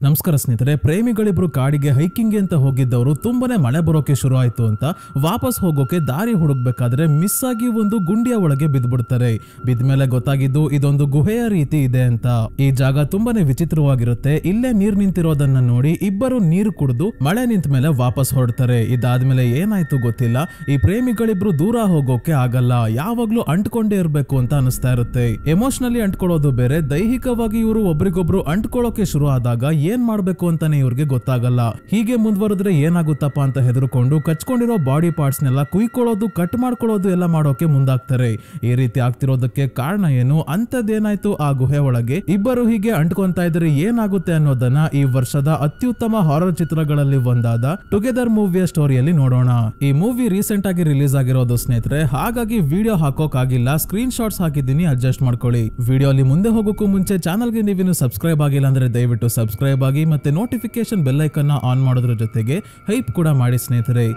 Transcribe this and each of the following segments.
ನಮಸ್ಕಾರ ಸ್ನೇಹಿತರೆ, ಪ್ರೇಮಿಗಳಿಬ್ರು ಕಾಡಿಗೆ ಹೈಕಿಂಗ್ ಅಂತ ಹೋಗಿದ್ದವರು ತುಂಬಾನೇ ಮಳೆ ಬರೋಕೆ ಶುರು ಆಯ್ತು ಅಂತ ವಾಪಸ್ ಹೋಗೋಕೆ ದಾರಿ ಹುಡುಕ್ಬೇಕಾದ್ರೆ ಮಿಸ್ ಆಗಿ ಒಂದು ಗುಂಡಿಯ ಒಳಗೆ ಬಿದ್ದ್ಬಿಡ್ತಾರೆ. ಬಿದ್ಮೇಲೆ ಗೊತ್ತಾಗಿದ್ದು ಇದೊಂದು ಗುಹೆಯ ರೀತಿ ಇದೆ ಅಂತ. ಈ ಜಾಗ ತುಂಬಾನೇ ವಿಚಿತ್ರವಾಗಿರುತ್ತೆ. ಇಲ್ಲೇ ನೀರ್ ನಿಂತಿರೋದನ್ನ ನೋಡಿ ಇಬ್ಬರು ನೀರು ಕುಡಿದು ಮಳೆ ನಿಂತ ಮೇಲೆ ವಾಪಸ್ ಹೊರಡ್ತಾರೆ. ಇದಾದ್ಮೇಲೆ ಏನಾಯ್ತು ಗೊತ್ತಿಲ್ಲ. ಈ ಪ್ರೇಮಿಗಳಿಬ್ರು ದೂರ ಹೋಗೋಕೆ ಆಗಲ್ಲ, ಯಾವಾಗ್ಲೂ ಅಂಟ್ಕೊಂಡೇ ಇರ್ಬೇಕು ಅಂತ ಅನಿಸ್ತಾ ಇರುತ್ತೆ. ಎಮೋಷನಲಿ ಅಂಟ್ಕೊಳ್ಳೋದು ಬೇರೆ, ದೈಹಿಕವಾಗಿ ಇವರು ಒಬ್ರಿಗೊಬ್ರು ಅಂಟ್ಕೊಳ್ಳೋಕೆ ಶುರು ಆದಾಗ ಏನ್ ಮಾಡ್ಬೇಕು ಅಂತಾನೆ ಇವ್ರಿಗೆ ಗೊತ್ತಾಗಲ್ಲ. ಹೀಗೆ ಮುಂದುವರೆದ್ರೆ ಏನಾಗುತ್ತಪ್ಪ ಅಂತ ಹೆದರ್ಕೊಂಡು ಕಚ್ಕೊಂಡಿರೋ ಬಾಡಿ ಪಾರ್ಟ್ಸ್ ನೆಲ್ಲ ಕುಯ್ಕೊಳ್ಳೋದು, ಕಟ್ ಮಾಡ್ಕೊಳ್ಳೋದು ಎಲ್ಲ ಮಾಡೋಕೆ ಮುಂದಾಗ್ತಾರೆ. ಈ ರೀತಿ ಆಗ್ತಿರೋದಕ್ಕೆ ಕಾರಣ ಏನು, ಅಂತದ್ದೇನಾಯ್ತು ಆ ಗುಹೆ ಒಳಗೆ, ಇಬ್ಬರು ಹೀಗೆ ಅಂಟ್ಕೊಂತಾ ಇದ್ರೆ ಏನಾಗುತ್ತೆ ಅನ್ನೋದನ್ನ ಈ ವರ್ಷದ ಅತ್ಯುತ್ತಮ ಹಾರರ್ ಚಿತ್ರಗಳಲ್ಲಿ ಒಂದಾದ ಟುಗೆದರ್ ಮೂವಿಯ ಸ್ಟೋರಿಯಲ್ಲಿ ನೋಡೋಣ. ಈ ಮೂವಿ ರೀಸೆಂಟ್ ಆಗಿ ರಿಲೀಸ್ ಆಗಿರೋದು ಸ್ನೇಹಿತರೆ, ಹಾಗಾಗಿ ವಿಡಿಯೋ ಹಾಕೋಕಾಗಿಲ್ಲ, ಸ್ಕ್ರೀನ್ ಶಾಟ್ಸ್ ಹಾಕಿದ್ದೀನಿ, ಅಡ್ಜಸ್ಟ್ ಮಾಡ್ಕೊಳ್ಳಿ. ವಿಡಿಯೋ ಅಲ್ಲಿ ಮುಂದೆ ಹೋಗೋಕ್ಕೂ ಮುಂಚೆ ಚಾನಲ್ಗೆ ನೀವಿನ್ನು ಸಬ್ಸ್ಕ್ರೈಬ್ ಆಗಿಲ್ಲ ಅಂದ್ರೆ ದಯವಿಟ್ಟು ಸಬ್ಸ್ಕ್ರೈಬ್ ಆಗಿ ಮತ್ತೆ ನೋಟಿಫಿಕೇಶನ್ ಬೆಲ್ ಐಕನ್ ಆನ್ ಮಾಡೋದ್ರ ಜೊತೆಗೆ ಹೈಪ್ ಕೂಡ ಮಾಡಿ ಸ್ನೇಹಿತರೆ.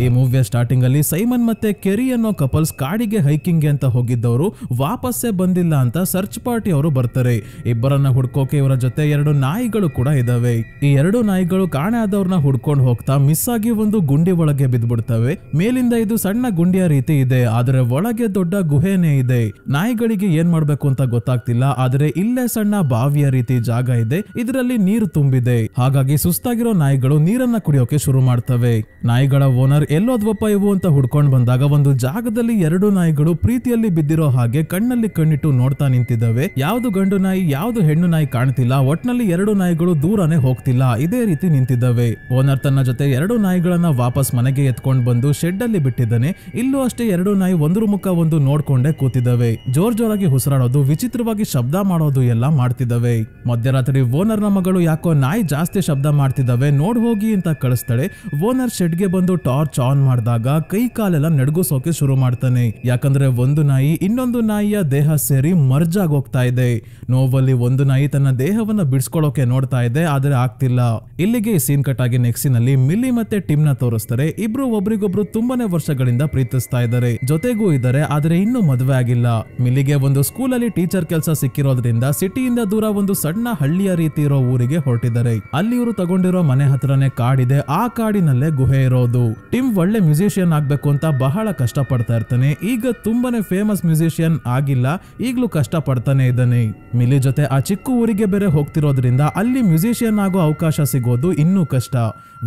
ಈ ಮೂವಿಯ ಸ್ಟಾರ್ಟಿಂಗ್ ಅಲ್ಲಿ ಸೈಮನ್ ಮತ್ತೆ ಕೆರಿ ಅನ್ನೋ ಕಪಲ್ಸ್ ಕಾಡಿಗೆ ಹೈಕಿಂಗ್ ಅಂತ ಹೋಗಿದ್ದವರು ವಾಪಸ್ಸೇ ಬಂದಿಲ್ಲ ಅಂತ ಸರ್ಚ್ ಪಾರ್ಟಿ ಅವರು ಬರ್ತಾರೆ. ಇಬ್ಬರನ್ನ ಹುಡ್ಕೋಕೆ ಇವರ ಜೊತೆ ಎರಡು ನಾಯಿಗಳು ಕೂಡ ಇದಾವೆ. ಈ ಎರಡು ನಾಯಿಗಳು ಕಾಣೆ ಆದವ್ರನ್ನ ಹುಡ್ಕೊಂಡು ಹೋಗ್ತಾ ಮಿಸ್ ಆಗಿ ಒಂದು ಗುಂಡಿ ಒಳಗೆ ಬಿದ್ದ್ಬಿಡ್ತವೆ. ಮೇಲಿಂದ ಇದು ಸಣ್ಣ ಗುಂಡಿಯ ರೀತಿ ಇದೆ, ಆದ್ರೆ ಒಳಗೆ ದೊಡ್ಡ ಗುಹೆನೇ ಇದೆ. ನಾಯಿಗಳಿಗೆ ಏನ್ ಮಾಡ್ಬೇಕು ಅಂತ ಗೊತ್ತಾಗ್ತಿಲ್ಲ, ಆದ್ರೆ ಇಲ್ಲೇ ಸಣ್ಣ ಬಾವಿಯ ರೀತಿ ಜಾಗ ಇದೆ, ಇದರಲ್ಲಿ ನೀರು ತುಂಬಿದೆ. ಹಾಗಾಗಿ ಸುಸ್ತಾಗಿರೋ ನಾಯಿಗಳು ನೀರನ್ನ ಕುಡಿಯೋಕೆ ಶುರು ಮಾಡ್ತವೆ. ನಾಯಿಗಳ ಓನರ್ ಎಲ್ಲೋದ್ವಪ್ಪ ಇವು ಅಂತ ಹುಡ್ಕೊಂಡ್ ಬಂದಾಗ ಒಂದು ಜಾಗದಲ್ಲಿ ಎರಡು ನಾಯಿಗಳು ಪ್ರೀತಿಯಲ್ಲಿ ಬಿದ್ದಿರೋ ಹಾಗೆ ಕಣ್ಣಲ್ಲಿ ಕಣ್ಣಿಟ್ಟು ನೋಡ್ತಾ ನಿಂತಿದ್ದಾವೆ. ಯಾವ್ದು ಗಂಡು ನಾಯಿ ಯಾವ್ದು ಹೆಣ್ಣು ನಾಯಿ ಕಾಣ್ತಿಲ್ಲ, ಒಟ್ನಲ್ಲಿ ಎರಡು ನಾಯಿಗಳು ದೂರನೇ ಹೋಗ್ತಿಲ್ಲ, ಇದೇ ರೀತಿ ನಿಂತಿದ್ದಾವೆ. ಓನರ್ ತನ್ನ ಜೊತೆ ಎರಡು ನಾಯಿಗಳನ್ನ ವಾಪಸ್ ಮನೆಗೆ ಎತ್ಕೊಂಡ್ ಬಂದು ಶೆಡ್ ಅಲ್ಲಿ ಬಿಟ್ಟಿದ್ದಾನೆ. ಇಲ್ಲೂ ಅಷ್ಟೇ ಎರಡು ನಾಯಿ ಒಂದ್ರ ಮುಖ ಒಂದು ನೋಡ್ಕೊಂಡೇ ಕೂತಿದ್ದಾವೆ. ಜೋರಾಗಿ ಉಸಿರಾಡೋದು, ವಿಚಿತ್ರವಾಗಿ ಶಬ್ದ ಮಾಡೋದು ಎಲ್ಲ ಮಾಡ್ತಿದ್ದಾವೆ. ಮಧ್ಯರಾತ್ರಿ ಓನರ್ ನ ಮಗಳು ಯಾಕೋ ನಾಯಿ ಜಾಸ್ತಿ ಶಬ್ದ ಮಾಡ್ತಿದ್ದಾವೆ, ನೋಡ್ ಹೋಗಿ ಅಂತ ಕಳಿಸ್ತಾಳೆ. ಓನರ್ ಶೆಡ್ಗೆ ಬಂದು ಟಾರ್ಚ್ ಆನ್ ಮಾಡಿದಾಗ ಕೈ ಕಾಲೆಲ್ಲ ನಡ್ಗುಸೋಕೆ ಶುರು ಮಾಡ್ತಾನೆ. ಯಾಕಂದ್ರೆ ಒಂದು ನಾಯಿ ಇನ್ನೊಂದು ನಾಯಿಯ ದೇಹ ಸೇರಿ ಮರ್ಜ್ ಆಗೋಗ್ತಾ ಇದೆ. ನೋವಲ್ಲಿ ಒಂದು ನಾಯಿ ತನ್ನ ದೇಹವನ್ನ ಬಿಡಿಸ್ಕೊಳ್ಳೋಕೆ ನೋಡ್ತಾ ಇದೆ, ಆದ್ರೆ ಆಗ್ತಿಲ್ಲ. ಇಲ್ಲಿಗೆ ಈ ಸೀನ್ ಕಟ್ ಆಗಿ ನೆಕ್ಸ್ಟ್ ನಲ್ಲಿ ಮಿಲ್ಲಿ ಮತ್ತೆ ಟಿಮ್ ನ ತೋರಿಸ್ತಾರೆ. ಇಬ್ರು ಒಬ್ರಿಗೊಬ್ರು ತುಂಬಾನೇ ವರ್ಷಗಳಿಂದ ಪ್ರೀತಿಸ್ತಾ ಇದ್ದಾರೆ, ಜೊತೆಗೂ ಇದ್ದಾರೆ, ಆದ್ರೆ ಇನ್ನೂ ಮದುವೆ ಆಗಿಲ್ಲ. ಮಿಲ್ಲಿಗೆ ಒಂದು ಸ್ಕೂಲ್ ಅಲ್ಲಿ ಟೀಚರ್ ಕೆಲಸ ಸಿಕ್ಕಿರೋದ್ರಿಂದ ಸಿಟಿಯಿಂದ ದೂರ ಒಂದು ಸಣ್ಣ ಹಳ್ಳಿಯ ರೀತಿ ಇರೋ ಊರಿಗೆ ಹೊರಟಿದ್ದಾರೆ. ಅಲ್ಲಿ ಇವರು ತಗೊಂಡಿರೋ ಮನೆ ಹತ್ರನೇ ಕಾಡಿದೆ, ಆ ಕಾಡಿನಲ್ಲೇ ಗುಹೆ ಇರೋದು. ಟಿಮ್ ಒಳ್ಳೆ ಮ್ಯೂಸಿಷಿಯನ್ ಆಗ್ಬೇಕು ಅಂತ ಬಹಳ ಕಷ್ಟ ಪಡ್ತಾ ಇರ್ತಾನೆ. ಈಗ ತುಂಬಾನೇ ಫೇಮಸ್ ಮ್ಯೂಸಿಷಿಯನ್ ಆಗಿಲ್ಲ, ಈಗ್ಲೂ ಕಷ್ಟ ಪಡ್ತಾನೆ ಇದ್ದಾನೆ. ಮಿಲಿ ಜೊತೆ ಆ ಚಿಕ್ಕ ಊರಿಗೆ ಬೇರೆ ಹೋಗ್ತಿರೋದ್ರಿಂದ ಅಲ್ಲಿ ಮ್ಯೂಸಿಷಿಯನ್ ಆಗೋ ಅವಕಾಶ ಸಿಗೋದು ಇನ್ನೂ ಕಷ್ಟ.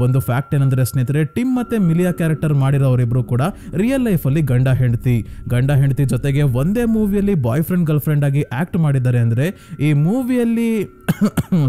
ಒಂದು ಫ್ಯಾಕ್ಟ್ ಏನಂದ್ರೆ ಸ್ನೇಹಿತರೆ, ಟಿಮ್ ಮತ್ತೆ ಮಿಲಿಯ ಕ್ಯಾರೆಕ್ಟರ್ ಮಾಡಿರೋರಿಬ್ರು ಕೂಡ ರಿಯಲ್ ಲೈಫ್ ಅಲ್ಲಿ ಗಂಡ ಹೆಂಡತಿ ಜೊತೆಗೆ ಒಂದೇ ಮೂವಿಯಲ್ಲಿ ಬಾಯ್ ಫ್ರೆಂಡ್ ಗರ್ಲ್ ಫ್ರೆಂಡ್ ಆಗಿ ಆಕ್ಟ್ ಮಾಡಿದ್ದಾರೆ. ಅಂದ್ರೆ ಈ ಮೂವಿಯಲ್ಲಿ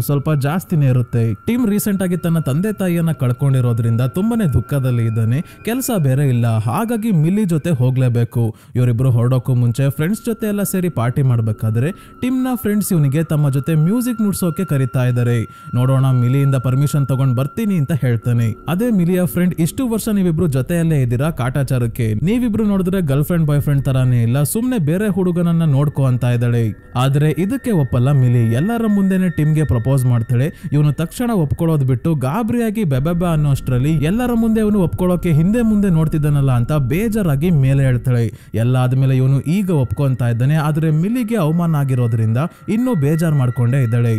ಸ್ವಲ್ಪ ಜಾಸ್ತಿನೇ ಇರುತ್ತೆ. ಟಿಮ್ ರೀಸೆಂಟ್ ಆಗಿ ತನ್ನ ತಂದೆ ತಾಯಿಯನ್ನ ಕಳ್ಕೊಂಡಿರೋದ್ರಿಂದ ತುಂಬಾನೇ ದುಃಖದಲ್ಲಿ ಇದ್ದಾನೆ, ಕೆಲಸ ಬೇರೆ ಇಲ್ಲ, ಹಾಗಾಗಿ ಮಿಲಿ ಜೊತೆ ಹೋಗ್ಲೇಬೇಕು. ಇವರಿಬ್ರು ಹೊರಡೋಕ್ಕೂ ಮುಂಚೆ ಫ್ರೆಂಡ್ಸ್ ಜೊತೆ ಎಲ್ಲ ಸೇರಿ ಪಾರ್ಟಿ ಮಾಡ್ಬೇಕಾದ್ರೆ ಟಿಮ್ ನ ಫ್ರೆಂಡ್ಸ್ ಇವನಿಗೆ ತಮ್ಮ ಜೊತೆ ಮ್ಯೂಸಿಕ್ ನುಡ್ಸೋಕೆ ಕರೀತಾ ಇದ್ದಾರೆ. ನೋಡೋಣ ಮಿಲಿಯಿಂದ ಪರ್ಮಿಷನ್ ತಗೊಂಡ್ ಬರ್ತೀನಿ ಅಂತ ಹೇಳ್ತಾನೆ. ಅದೇ ಮಿಲಿಯ ಫ್ರೆಂಡ್, ಇಷ್ಟು ವರ್ಷ ನೀವಿಬ್ರು ಜೊತೆಯಲ್ಲೇ ಇದ್ದೀರಾ ಕಾಟಾಚಾರಕ್ಕೆ, ನೀವಿಬ್ರು ನೋಡಿದ್ರೆ ಗರ್ಲ್ ಫ್ರೆಂಡ್ ಬಾಯ್ ಫ್ರೆಂಡ್ ತರಾನೇ ಇಲ್ಲ, ಸುಮ್ನೆ ಬೇರೆ ಹುಡುಗನನ್ನ ನೋಡ್ಕೋ ಅಂತ ಇದ್ದಾಳೆ. ಆದ್ರೆ ಇದಕ್ಕೆ ಒಪ್ಪಲ್ಲ ಮಿಲಿ. ಎಲ್ಲರ ಮುಂದೆನೆ ಟಿಮ್ಗೆ ಪ್ರಪೋಸ್ ಮಾಡ್ತಾಳೆ. ಇವನು ತಕ್ಷಣ ಒಪ್ಕೊಳ್ಳೋದು ಬಿಟ್ಟು ಗಾಬರಿಯಾಗಿ ಬೆಬೆಬ ಅನ್ನೋಷ್ಟರಲ್ಲಿ ಎಲ್ಲರ ಮುಂದೆ ಇವನು ಒಪ್ಕೊಳ್ಳೋಕೆ ಹಿಂದೆ ಮುಂದೆ ನೋಡ್ತಿದ್ದಾನಲ್ಲ ಅಂತ ಬೇಜಾರಾಗಿ ಮೇಲೆ ಹೇಳ್ತಾಳೆ. ಎಲ್ಲ ಆದ್ಮೇಲೆ ಇವನು ಈಗ ಒಪ್ಕೊಂತಾ ಇದ್ದಾನೆ, ಆದ್ರೆ ಮಿಲಿಗೆ ಅವಮಾನ ಆಗಿರೋದ್ರಿಂದ ಇನ್ನೂ ಬೇಜಾರ್ ಮಾಡ್ಕೊಂಡೇ ಇದ್ದಾಳೆ.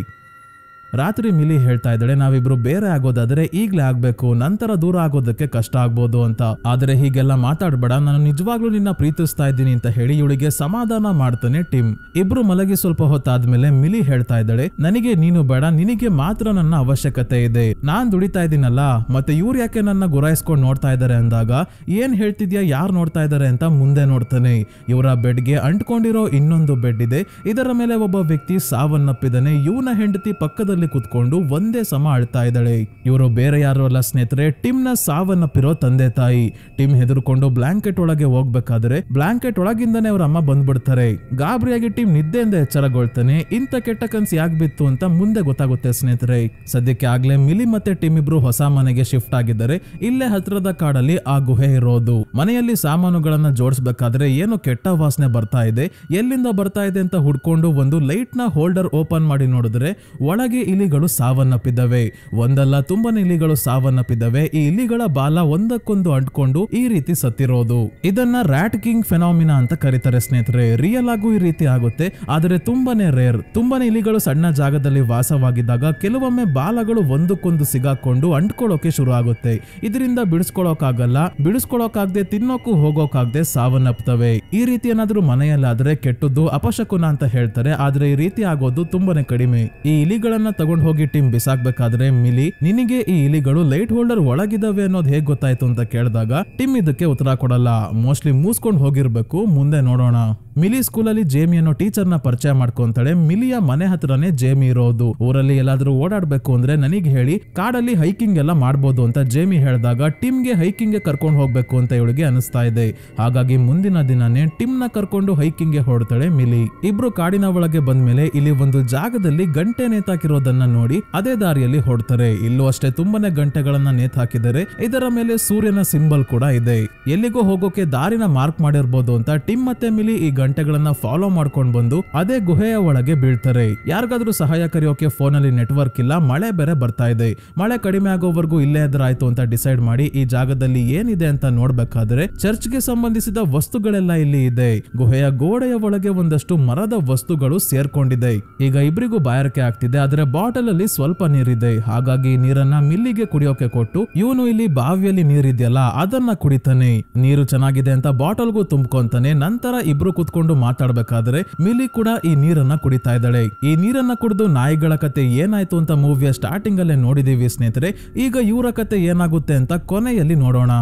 ರಾತ್ರಿ ಮಿಲಿ ಹೇಳ್ತಾ ಇದ್ದಾಳೆ, ನಾವಿಬ್ರು ಬೇರೆ ಆಗೋದಾದ್ರೆ ಈಗ್ಲೇ ಆಗ್ಬೇಕು, ನಂತರ ದೂರ ಆಗೋದಕ್ಕೆ ಕಷ್ಟ ಆಗ್ಬೋದು ಅಂತ. ಆದ್ರೆ ಹೀಗೆಲ್ಲ ಮಾತಾಡ್ಬೇಡ, ನಾನು ನಿಜವಾಗ್ಲೂ ನಿನ್ನ ಪ್ರೀತಿಸ್ತಾ ಇದ್ದೀನಿ ಅಂತ ಹೇಳಿ ಇವಳಿಗೆ ಸಮಾಧಾನ ಮಾಡ್ತಾನೆ ಟಿಮ್. ಇಬ್ರು ಮಲಗಿ ಸ್ವಲ್ಪ ಹೊತ್ತಾದ್ಮೇಲೆ ಮಿಲಿ ಹೇಳ್ತಾ ಇದ್ದಾಳೆ, ನನಗೆ ನೀನು ಬೇಡ, ನಿನಗೆ ಮಾತ್ರ ನನ್ನ ಅವಶ್ಯಕತೆ ಇದೆ, ನಾನ್ ದುಡಿತಾ ಇದ್ದೀನಲ್ಲ, ಮತ್ತೆ ಇವ್ರು ಯಾಕೆ ನನ್ನ ಗುರಾಯಿಸ್ಕೊಂಡು ನೋಡ್ತಾ ಇದ್ದಾರೆ ಅಂದಾಗ ಏನ್ ಹೇಳ್ತಿದ್ಯಾ, ಯಾರು ನೋಡ್ತಾ ಇದ್ದಾರೆ ಅಂತ ಮುಂದೆ ನೋಡ್ತಾನೆ. ಇವರ ಬೆಡ್ಗೆ ಅಂಟ್ಕೊಂಡಿರೋ ಇನ್ನೊಂದು ಬೆಡ್ ಇದೆ, ಇದರ ಮೇಲೆ ಒಬ್ಬ ವ್ಯಕ್ತಿ ಸಾವನ್ನಪ್ಪಿದ್ದಾನೆ. ಇವನ ಹೆಂಡತಿ ಪಕ್ಕದಲ್ಲಿ ಕುತ್ಕೊಂಡು ಒಂದೇ ಸಮ ಅಳ್ತಾ ಇದ್ದಾಳೆ. ಇವರು ಬೇರೆ ಯಾರು ಅಲ್ಲ ಸ್ನೇಹಿತರೆ, ಟಿಮ್ ನ ಸಾವನ್ನಪ್ಪಿರೋ ತಂದೆ ತಾಯಿ. ಟಿಮ್ ಹೆದರ್ಕೊಂಡು ಬ್ಲಾಂಕೆಟ್ ಒಳಗೆ ಹೋಗ್ಬೇಕಾದ್ರೆ ಬ್ಲಾಂಕೆಟ್ ಒಳಗಿಂದಾನೆ ಅವ್ರ ಅಮ್ಮ ಬಂದ್ಬಿಡ್ತಾರೆ. ಗಾಬರಿಯಾಗಿ ಟಿಮ್ ನಿದ್ದೆಯಿಂದ ಎಚ್ಚರಗೊಳ್ತಾನೆ. ಇಂಥ ಕೆಟ್ಟ ಕನ್ಸು ಯಾಕೆ ಬಿತ್ತು ಅಂತ ಮುಂದೆ ಗೊತ್ತಾಗುತ್ತೆ ಸ್ನೇಹಿತರೆ. ಸದ್ಯಕ್ಕೆ ಆಗ್ಲೇ ಮಿಲಿ ಮತ್ತೆ ಟಿಮ್ ಇಬ್ರು ಹೊಸ ಮನೆಗೆ ಶಿಫ್ಟ್ ಆಗಿದ್ದಾರೆ. ಇಲ್ಲೇ ಹತ್ರದ ಕಾಡಲ್ಲಿ ಆ ಗುಹೆ ಇರೋದು. ಮನೆಯಲ್ಲಿ ಸಾಮಾನುಗಳನ್ನ ಜೋಡಿಸಬೇಕಾದ್ರೆ ಏನೋ ಕೆಟ್ಟ ವಾಸನೆ ಬರ್ತಾ ಇದೆ, ಎಲ್ಲಿಂದ ಬರ್ತಾ ಇದೆ ಅಂತ ಹುಡ್ಕೊಂಡು ಒಂದು ಲೈಟ್ ನ ಹೋಲ್ಡರ್ ಓಪನ್ ಮಾಡಿ ನೋಡಿದ್ರೆ ಒಳಗೆ ಇಲಿಗಳು ಸಾವನ್ನಪ್ಪಿದ್ದವೆ. ಒಂದಲ್ಲ ತುಂಬಾನೇ ಇಲಿಗಳು ಸಾವನ್ನಪ್ಪಿದ್ದವೆ. ಈ ಇಲಿಗಳ ಬಾಲ ಒಂದಕ್ಕೊಂದು ಅಂಟ್ಕೊಂಡು ಈ ರೀತಿ ಸತ್ತಿರೋದು. ಇದನ್ನ ರ್ಯಾಟ್ ಕಿಂಗ್ ಫೆನಾಮಿನಾ ಅಂತ ಕರೀತಾರೆ ಸ್ನೇಹಿತರೆ. ರಿಯಲ್ ಆಗು ಈ ರೀತಿ ಆಗುತ್ತೆ, ಆದರೆ ತುಂಬಾನೇ ರೇರ್. ತುಂಬಾನೇ ಇಲಿಗಳು ಸಣ್ಣ ಜಾಗದಲ್ಲಿ ವಾಸವಾಗಿದ್ದಾಗ ಕೆಲವೊಮ್ಮೆ ಬಾಲಗಳು ಒಂದಕ್ಕೊಂದು ಸಿಗಾಕೊಂಡು ಅಂಟ್ಕೊಳ್ಳೋಕೆ ಶುರು ಆಗುತ್ತೆ. ಇದರಿಂದ ಬಿಡಿಸ್ಕೊಳ್ಳೋಕಾಗದೆ ತಿನ್ನೋಕು ಹೋಗೋಕಾಗದೆ ಸಾವನ್ನಪ್ತವೆ. ಈ ರೀತಿ ಏನಾದ್ರೂ ಮನೆಯಲ್ಲಾದ್ರೆ ಕೆಟ್ಟದ್ದು ಅಪಶಕುನ ಅಂತ ಹೇಳ್ತಾರೆ, ಆದ್ರೆ ಈ ರೀತಿ ಆಗೋದು ತುಂಬಾನೇ ಕಡಿಮೆ. ಈ ಇಲಿಗಳನ್ನ ತಗೊಂಡು ಹೋಗಿ ಟಿಮ್ ಬಿಸಾಕ್ಬೇಕಾದ್ರೆ ಮಿಲಿ, ನಿನಗೆ ಈ ಇಲಿಗಳು ಲೈಟ್ ಹೋಲ್ಡರ್ ಒಳಗಿದಾವೆ ಅನ್ನೋದು ಹೇಗ್ ಗೊತ್ತಾಯ್ತು ಅಂತ ಕೇಳಿದಾಗ ಟಿಮ್ ಇದಕ್ಕೆ ಉತ್ತರ ಕೊಡಲ್ಲ. ಮೋಸ್ಟ್ಲಿ ಮೂಸ್ಕೊಂಡು ಹೋಗಿರ್ಬೇಕು, ಮುಂದೆ ನೋಡೋಣ. ಮಿಲಿ ಸ್ಕೂಲಲ್ಲಿ ಜೇಮಿ ಅನ್ನೋ ಟೀಚರ್ನ ಪರಿಚಯ ಮಾಡ್ಕೊಂತಾಳೆ. ಮಿಲಿಯ ಮನೆ ಹತ್ರನೇ ಜೇಮಿ ಇರೋದು. ಊರಲ್ಲಿ ಎಲ್ಲಾದ್ರೂ ಓಡಾಡ್ಬೇಕು ಅಂದ್ರೆ ನನಗೆ ಹೇಳಿ, ಕಾಡಲ್ಲಿ ಹೈಕಿಂಗ್ ಎಲ್ಲ ಮಾಡ್ಬೋದು ಅಂತ ಜೇಮಿ ಹೇಳಿದಾಗ ಟಿಮ್ಗೆ ಹೈಕಿಂಗ್ ಕರ್ಕೊಂಡು ಹೋಗ್ಬೇಕು ಅಂತ ಇವಳಿಗೆ ಅನಿಸ್ತಾ ಇದೆ. ಹಾಗಾಗಿ ಮುಂದಿನ ದಿನನೇ ಟಿಮ್ ನ ಕರ್ಕೊಂಡು ಹೈಕಿಂಗ್ ಗೆ ಹೊರಡ್ತಾಳೆ ಮಿಲಿ. ಇಬ್ರು ಕಾಡಿನ ಒಳಗೆ ಬಂದ್ಮೇಲೆ ಇಲ್ಲಿ ಒಂದು ಜಾಗದಲ್ಲಿ ಗಂಟೆ ನೇತಾಕಿರೋದನ್ನ ನೋಡಿ ಅದೇ ದಾರಿಯಲ್ಲಿ ಹೊರಡ್ತಾರೆ. ಇಲ್ಲೂ ಅಷ್ಟೇ ತುಂಬಾನೇ ಗಂಟೆಗಳನ್ನ ನೇತಾಕಿದ್ದಾರೆ. ಇದರ ಮೇಲೆ ಸೂರ್ಯನ ಸಿಂಬಲ್ ಕೂಡ ಇದೆ. ಎಲ್ಲಿಗೋ ಹೋಗೋಕೆ ದಾರಿನ ಮಾರ್ಕ್ ಮಾಡಿರ್ಬೋದು ಅಂತ ಟಿಮ್ ಮತ್ತೆ ಮಿಲಿ ಈ ಗಂಟೆಗಳನ್ನ ಫಾಲೋ ಮಾಡ್ಕೊಂಡು ಬಂದು ಅದೇ ಗುಹೆಯ ಒಳಗೆ ಬೀಳ್ತಾರೆ. ಯಾರಿಗಾದ್ರೂ ಸಹಾಯ ಕರೆಯೋಕೆ ಫೋನಲ್ಲಿ ನೆಟ್ವರ್ಕ್ ಇಲ್ಲ, ಮಳೆ ಬೇರೆ ಬರ್ತಾ ಇದೆ. ಮಳೆ ಕಡಿಮೆ ಆಗೋವರೆಗೂ ಇಲ್ಲೇ ಎದುರಾಯ್ತು ಅಂತ ಡಿಸೈಡ್ ಮಾಡಿ ಈ ಜಾಗದಲ್ಲಿ ಏನಿದೆ ಅಂತ ನೋಡ್ಬೇಕಾದ್ರೆ ಚರ್ಚ್ಗೆ ಸಂಬಂಧಿಸಿದ ವಸ್ತುಗಳೆಲ್ಲ ಇಲ್ಲಿ ಇದೆ. ಗುಹೆಯ ಗೋಡೆಯ ಒಳಗೆ ಒಂದಷ್ಟು ಮರದ ವಸ್ತುಗಳು ಸೇರ್ಕೊಂಡಿದೆ. ಈಗ ಇಬ್ರಿಗೂ ಬಾಯಾರಿಕೆ ಆಗ್ತಿದೆ, ಆದ್ರೆ ಬಾಟಲ್ ಅಲ್ಲಿ ಸ್ವಲ್ಪ ನೀರಿದೆ. ಹಾಗಾಗಿ ನೀರನ್ನ ಮಿಲ್ಲಿಗೆ ಕುಡಿಯೋಕೆ ಕೊಟ್ಟು ಇವನು ಇಲ್ಲಿ ಬಾವಿಯಲ್ಲಿ ನೀರಿದೆಯಲ್ಲ ಅದನ್ನ ಕುಡಿತಾನೆ. ನೀರು ಚೆನ್ನಾಗಿದೆ ಅಂತ ಬಾಟಲ್ಗೂ ತುಂಬ್ಕೊಂತಾನೆ. ನಂತರ ಇಬ್ರು ಕುತ್ಕೊಂಡು ಮಾತಾಡ್ಬೇಕಾದ್ರೆ ಮಿಲಿ ಕೂಡ ಈ ನೀರನ್ನ ಕುಡಿತಾ ಇದ್ದಾಳೆ. ಈ ನೀರನ್ನ ಕುಡಿದು ನಾಯಿಗಳ ಕತೆ ಏನಾಯ್ತು ಅಂತ ಮೂವಿಯ ಸ್ಟಾರ್ಟಿಂಗ್ ಅಲ್ಲೇ ನೋಡಿದೀವಿ ಸ್ನೇಹಿತರೆ. ಈಗ ಇವರ ಕತೆ ಏನಾಗುತ್ತೆ ಅಂತ ಕೊನೆಯಲ್ಲಿ ನೋಡೋಣ.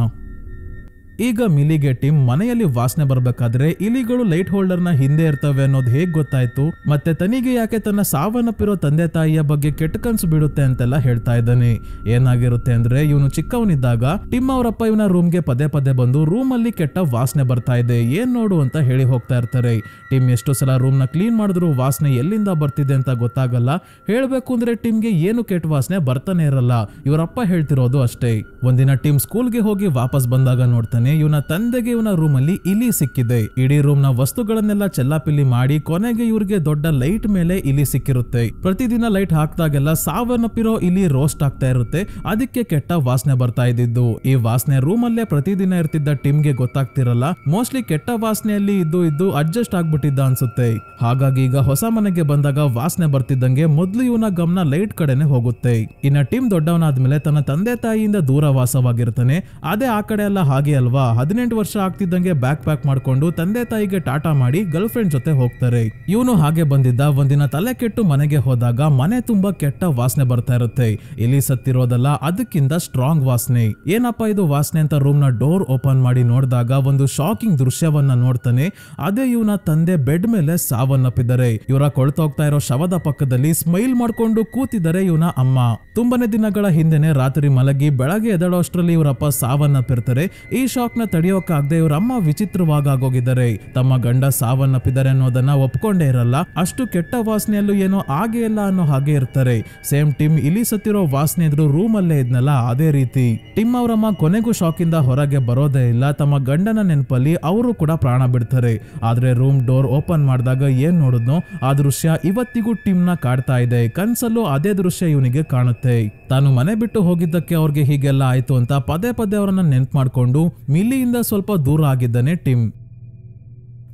ಈಗ ಮಿಲಿಗೆ ಟಿಮ್ ಮನೆಯಲ್ಲಿ ವಾಸನೆ ಬರ್ಬೇಕಾದ್ರೆ ಇಲಿಗಳು ಲೈಟ್ ಹೋಲ್ಡರ್ ನ ಹಿಂದೆ ಇರ್ತವೆ ಅನ್ನೋದು ಹೇಗ್ ಗೊತ್ತಾಯ್ತು, ಮತ್ತೆ ತನಿಗೆ ಯಾಕೆ ತನ್ನ ಸಾವನ್ನಪ್ಪಿರೋ ತಂದೆ ತಾಯಿಯ ಬಗ್ಗೆ ಕೆಟ್ಟ ಕನ್ಸು ಬಿಡುತ್ತೆ ಅಂತೆಲ್ಲ ಹೇಳ್ತಾ ಇದ್ದಾನೆ. ಏನಾಗಿರುತ್ತೆ ಅಂದ್ರೆ ಇವನು ಚಿಕ್ಕವನಿದ್ದಾಗ ಟಿಮ್ ಅವರಪ್ಪ ಇವನ ರೂಮ್ಗೆ ಪದೇ ಪದೇ ಬಂದು ರೂಮ್ ಅಲ್ಲಿ ಕೆಟ್ಟ ವಾಸನೆ ಬರ್ತಾ ಇದೆ, ಏನ್ ನೋಡು ಅಂತ ಹೇಳಿ ಹೋಗ್ತಾ ಇರ್ತಾರೆ. ಟಿಮ್ ಎಷ್ಟು ಸಲ ರೂಮ್ ನ ಕ್ಲೀನ್ ಮಾಡಿದ್ರು ವಾಸನೆ ಎಲ್ಲಿಂದ ಬರ್ತಿದೆ ಅಂತ ಗೊತ್ತಾಗಲ್ಲ. ಹೇಳ್ಬೇಕು ಅಂದ್ರೆ ಟಿಮ್ಗೆ ಏನು ಕೆಟ್ಟ ವಾಸನೆ ಬರ್ತಾನೆ ಇರಲ್ಲ, ಇವರಪ್ಪ ಹೇಳ್ತಿರೋದು ಅಷ್ಟೇ. ಒಂದಿನ ಟಿಮ್ ಸ್ಕೂಲ್ಗೆ ಹೋಗಿ ವಾಪಸ್ ಬಂದಾಗ ನೋಡ್ತಾನೆ ಇವನ ತಂದೆಗೆ ಇವನ ರೂಮ್ ಅಲ್ಲಿ ಇಲಿ ಸಿಕ್ಕಿದೆ. ಇಡೀ ರೂಮ್ ನ ವಸ್ತುಗಳನ್ನೆಲ್ಲ ಚೆಲ್ಲಾಪಿಲ್ಲಿ ಮಾಡಿ ಕೊನೆಗೆ ಇವ್ರಿಗೆ ದೊಡ್ಡ ಲೈಟ್ ಮೇಲೆ ಇಲಿ ಸಿಕ್ಕಿರುತ್ತೆ. ಪ್ರತಿದಿನ ಲೈಟ್ ಹಾಕ್ದಾಗೆಲ್ಲ ಸಾವನ್ನಪ್ಪಿರೋ ಇಲಿ ರೋಸ್ಟ್ ಆಗ್ತಾ ಇರುತ್ತೆ. ಅದಕ್ಕೆ ಕೆಟ್ಟ ವಾಸನೆ ಬರ್ತಾ ಇದ್ದಿದ್ದು. ಈ ವಾಸನೆ ರೂಮ್ ಅಲ್ಲೇ ಪ್ರತಿದಿನ ಇರ್ತಿದ್ದ ಟಿಮ್ಗೆ ಗೊತ್ತಾಗ್ತಿರಲ್ಲ. ಮೋಸ್ಟ್ಲಿ ಕೆಟ್ಟ ವಾಸನೆಯಲ್ಲಿ ಇದ್ದು ಅಡ್ಜಸ್ಟ್ ಆಗ್ಬಿಟ್ಟಿದ್ದ ಅನ್ಸುತ್ತೆ. ಹಾಗಾಗಿ ಈಗ ಹೊಸ ಮನೆಗೆ ಬಂದಾಗ ವಾಸನೆ ಬರ್ತಿದ್ದಂಗೆ ಮೊದ್ಲು ಇವನ ಗಮನ ಲೈಟ್ ಕಡೆನೆ ಹೋಗುತ್ತೆ. ಇನ್ನ ಟಿಮ್ ದೊಡ್ಡವನಾದ್ಮೇಲೆ ತನ್ನ ತಂದೆ ತಾಯಿಯಿಂದ ದೂರ ವಾಸವಾಗಿರ್ತಾನೆ. ಅದೇ ಆ ಕಡೆ ಎಲ್ಲ ಹಾಗೆ ಅಲ್ವಾ. 18 ವರ್ಷ ಆಗ್ತಿದ್ದಂಗೆ ಬ್ಯಾಕ್ ಪ್ಯಾಕ್ ಮಾಡ್ಕೊಂಡು ತಂದೆ ತಾಯಿಗೆ ಟಾಟಾ ಮಾಡಿ ಗರ್ಲ್ ಫ್ರೆಂಡ್ ಜೊತೆ ಹೋಗ್ತಾರೆ. ಇವನು ಹಾಗೆ ಬಂದಿದ್ದ. ಒಂದಿನ ತಲೆ ಕೆಟ್ಟು ಮನೆಗೆ ಹೋದಾಗ ಮನೆ ತುಂಬಾ ಕೆಟ್ಟ ವಾಸನೆ ಬರ್ತಾ ಇರುತ್ತೆ. ಇಲಿ ಸತ್ತಿರೋದಲ್ಲ, ಅದಕ್ಕಿಂತ ಸ್ಟ್ರಾಂಗ್ ವಾಸನೆ. ಏನಪ್ಪಾ ಇದು ವಾಸನೆ ಅಂತ ರೂಮ್ ನ ಡೋರ್ ಓಪನ್ ಮಾಡಿ ನೋಡಿದಾಗ ಒಂದು ಶಾಕಿಂಗ್ ದೃಶ್ಯವನ್ನ ನೋಡ್ತಾನೆ. ಅದೇ ಇವನ ತಂದೆ ಬೆಡ್ ಮೇಲೆ ಸಾವನ್ನಪ್ಪಿದ್ದಾರೆ. ಇವರ ಕೊಳ್ತೋಗ್ತಾ ಇರೋ ಶವದ ಪಕ್ಕದಲ್ಲಿ ಸ್ಮೈಲ್ ಮಾಡ್ಕೊಂಡು ಕೂತಿದ್ದಾರೆ ಇವನ ಅಮ್ಮ. ತುಂಬಾನೇ ದಿನಗಳ ಹಿಂದೆನೆ ರಾತ್ರಿ ಮಲಗಿ ಬೆಳಗ್ಗೆ ಎದಳೋಷ್ಟ್ರಲ್ಲಿ ಇವರಪ್ಪ ಸಾವನ್ನಪ್ಪಿರ್ತಾರೆ. ಈ ಶಾಕ್ ನ ತಡೆಯೋಕಾಗದೆ ಇವರ ಅಮ್ಮ ವಿಚಿತ್ರವಾಗಿ ಆಗೋಗಿದ್ದಾರೆ. ತಮ್ಮ ಗಂಡ ಸಾವನ್ನಪ್ಪಿದ್ದಾರೆ ಅನ್ನೋದನ್ನ ಒಪ್ಕೊಂಡೇ ಇರಲ್ಲ. ಅಷ್ಟು ಕೆಟ್ಟ ವಾಸನೆಯಲ್ಲೂ ಏನೋ ಹಾಗೆ ಇಲ್ಲ ಅನ್ನೋ ಹಾಗೆ ಇರ್ತಾರೆ. ಸೇಮ್ ಟಿಮ್ ಇಲಿ ಸತ್ತಿರೋ ವಾಸನೆ ಇದ್ರು ರೂಮ್ ಅಲ್ಲೇ ಇದ್ನಲ್ಲ ಅದೇ ರೀತಿ. ಟಿಮ್ ಅವರಮ್ಮ ಕೊನೆಗೂ ಶಾಕ್ ಇಂದ ಹೊರಗೆ ಬರೋದೇ ಇಲ್ಲ. ತಮ್ಮ ಗಂಡನ ನೆನಪಲ್ಲಿ ಅವರು ಕೂಡ ಪ್ರಾಣ ಬಿಡ್ತಾರೆ. ಆದ್ರೆ ರೂಮ್ ಡೋರ್ ಓಪನ್ ಮಾಡಿದಾಗ ಏನ್ ನೋಡಿದ್ನೋ ಆ ದೃಶ್ಯ ಇವತ್ತಿಗೂ ಟಿಮ್ ನ ಕಾಡ್ತಾ ಇದೆ. ಕನ್ಸಲ್ಲೂ ಅದೇ ದೃಶ್ಯ ಇವನಿಗೆ ಕಾಣುತ್ತೆ. ತಾನು ಮನೆ ಬಿಟ್ಟು ಹೋಗಿದ್ದಕ್ಕೆ ಅವ್ರಿಗೆ ಹೀಗೆಲ್ಲ ಆಯ್ತು ಅಂತ ಪದೇ ಪದೇ ಅವರನ್ನ ನೆನ್ಪು ಮಾಡ್ಕೊಂಡು ಮಿಲಿಯಿಂದ ಸ್ವಲ್ಪ ದೂರ ಆಗಿದ್ದಾನೆ ಟಿಮ್.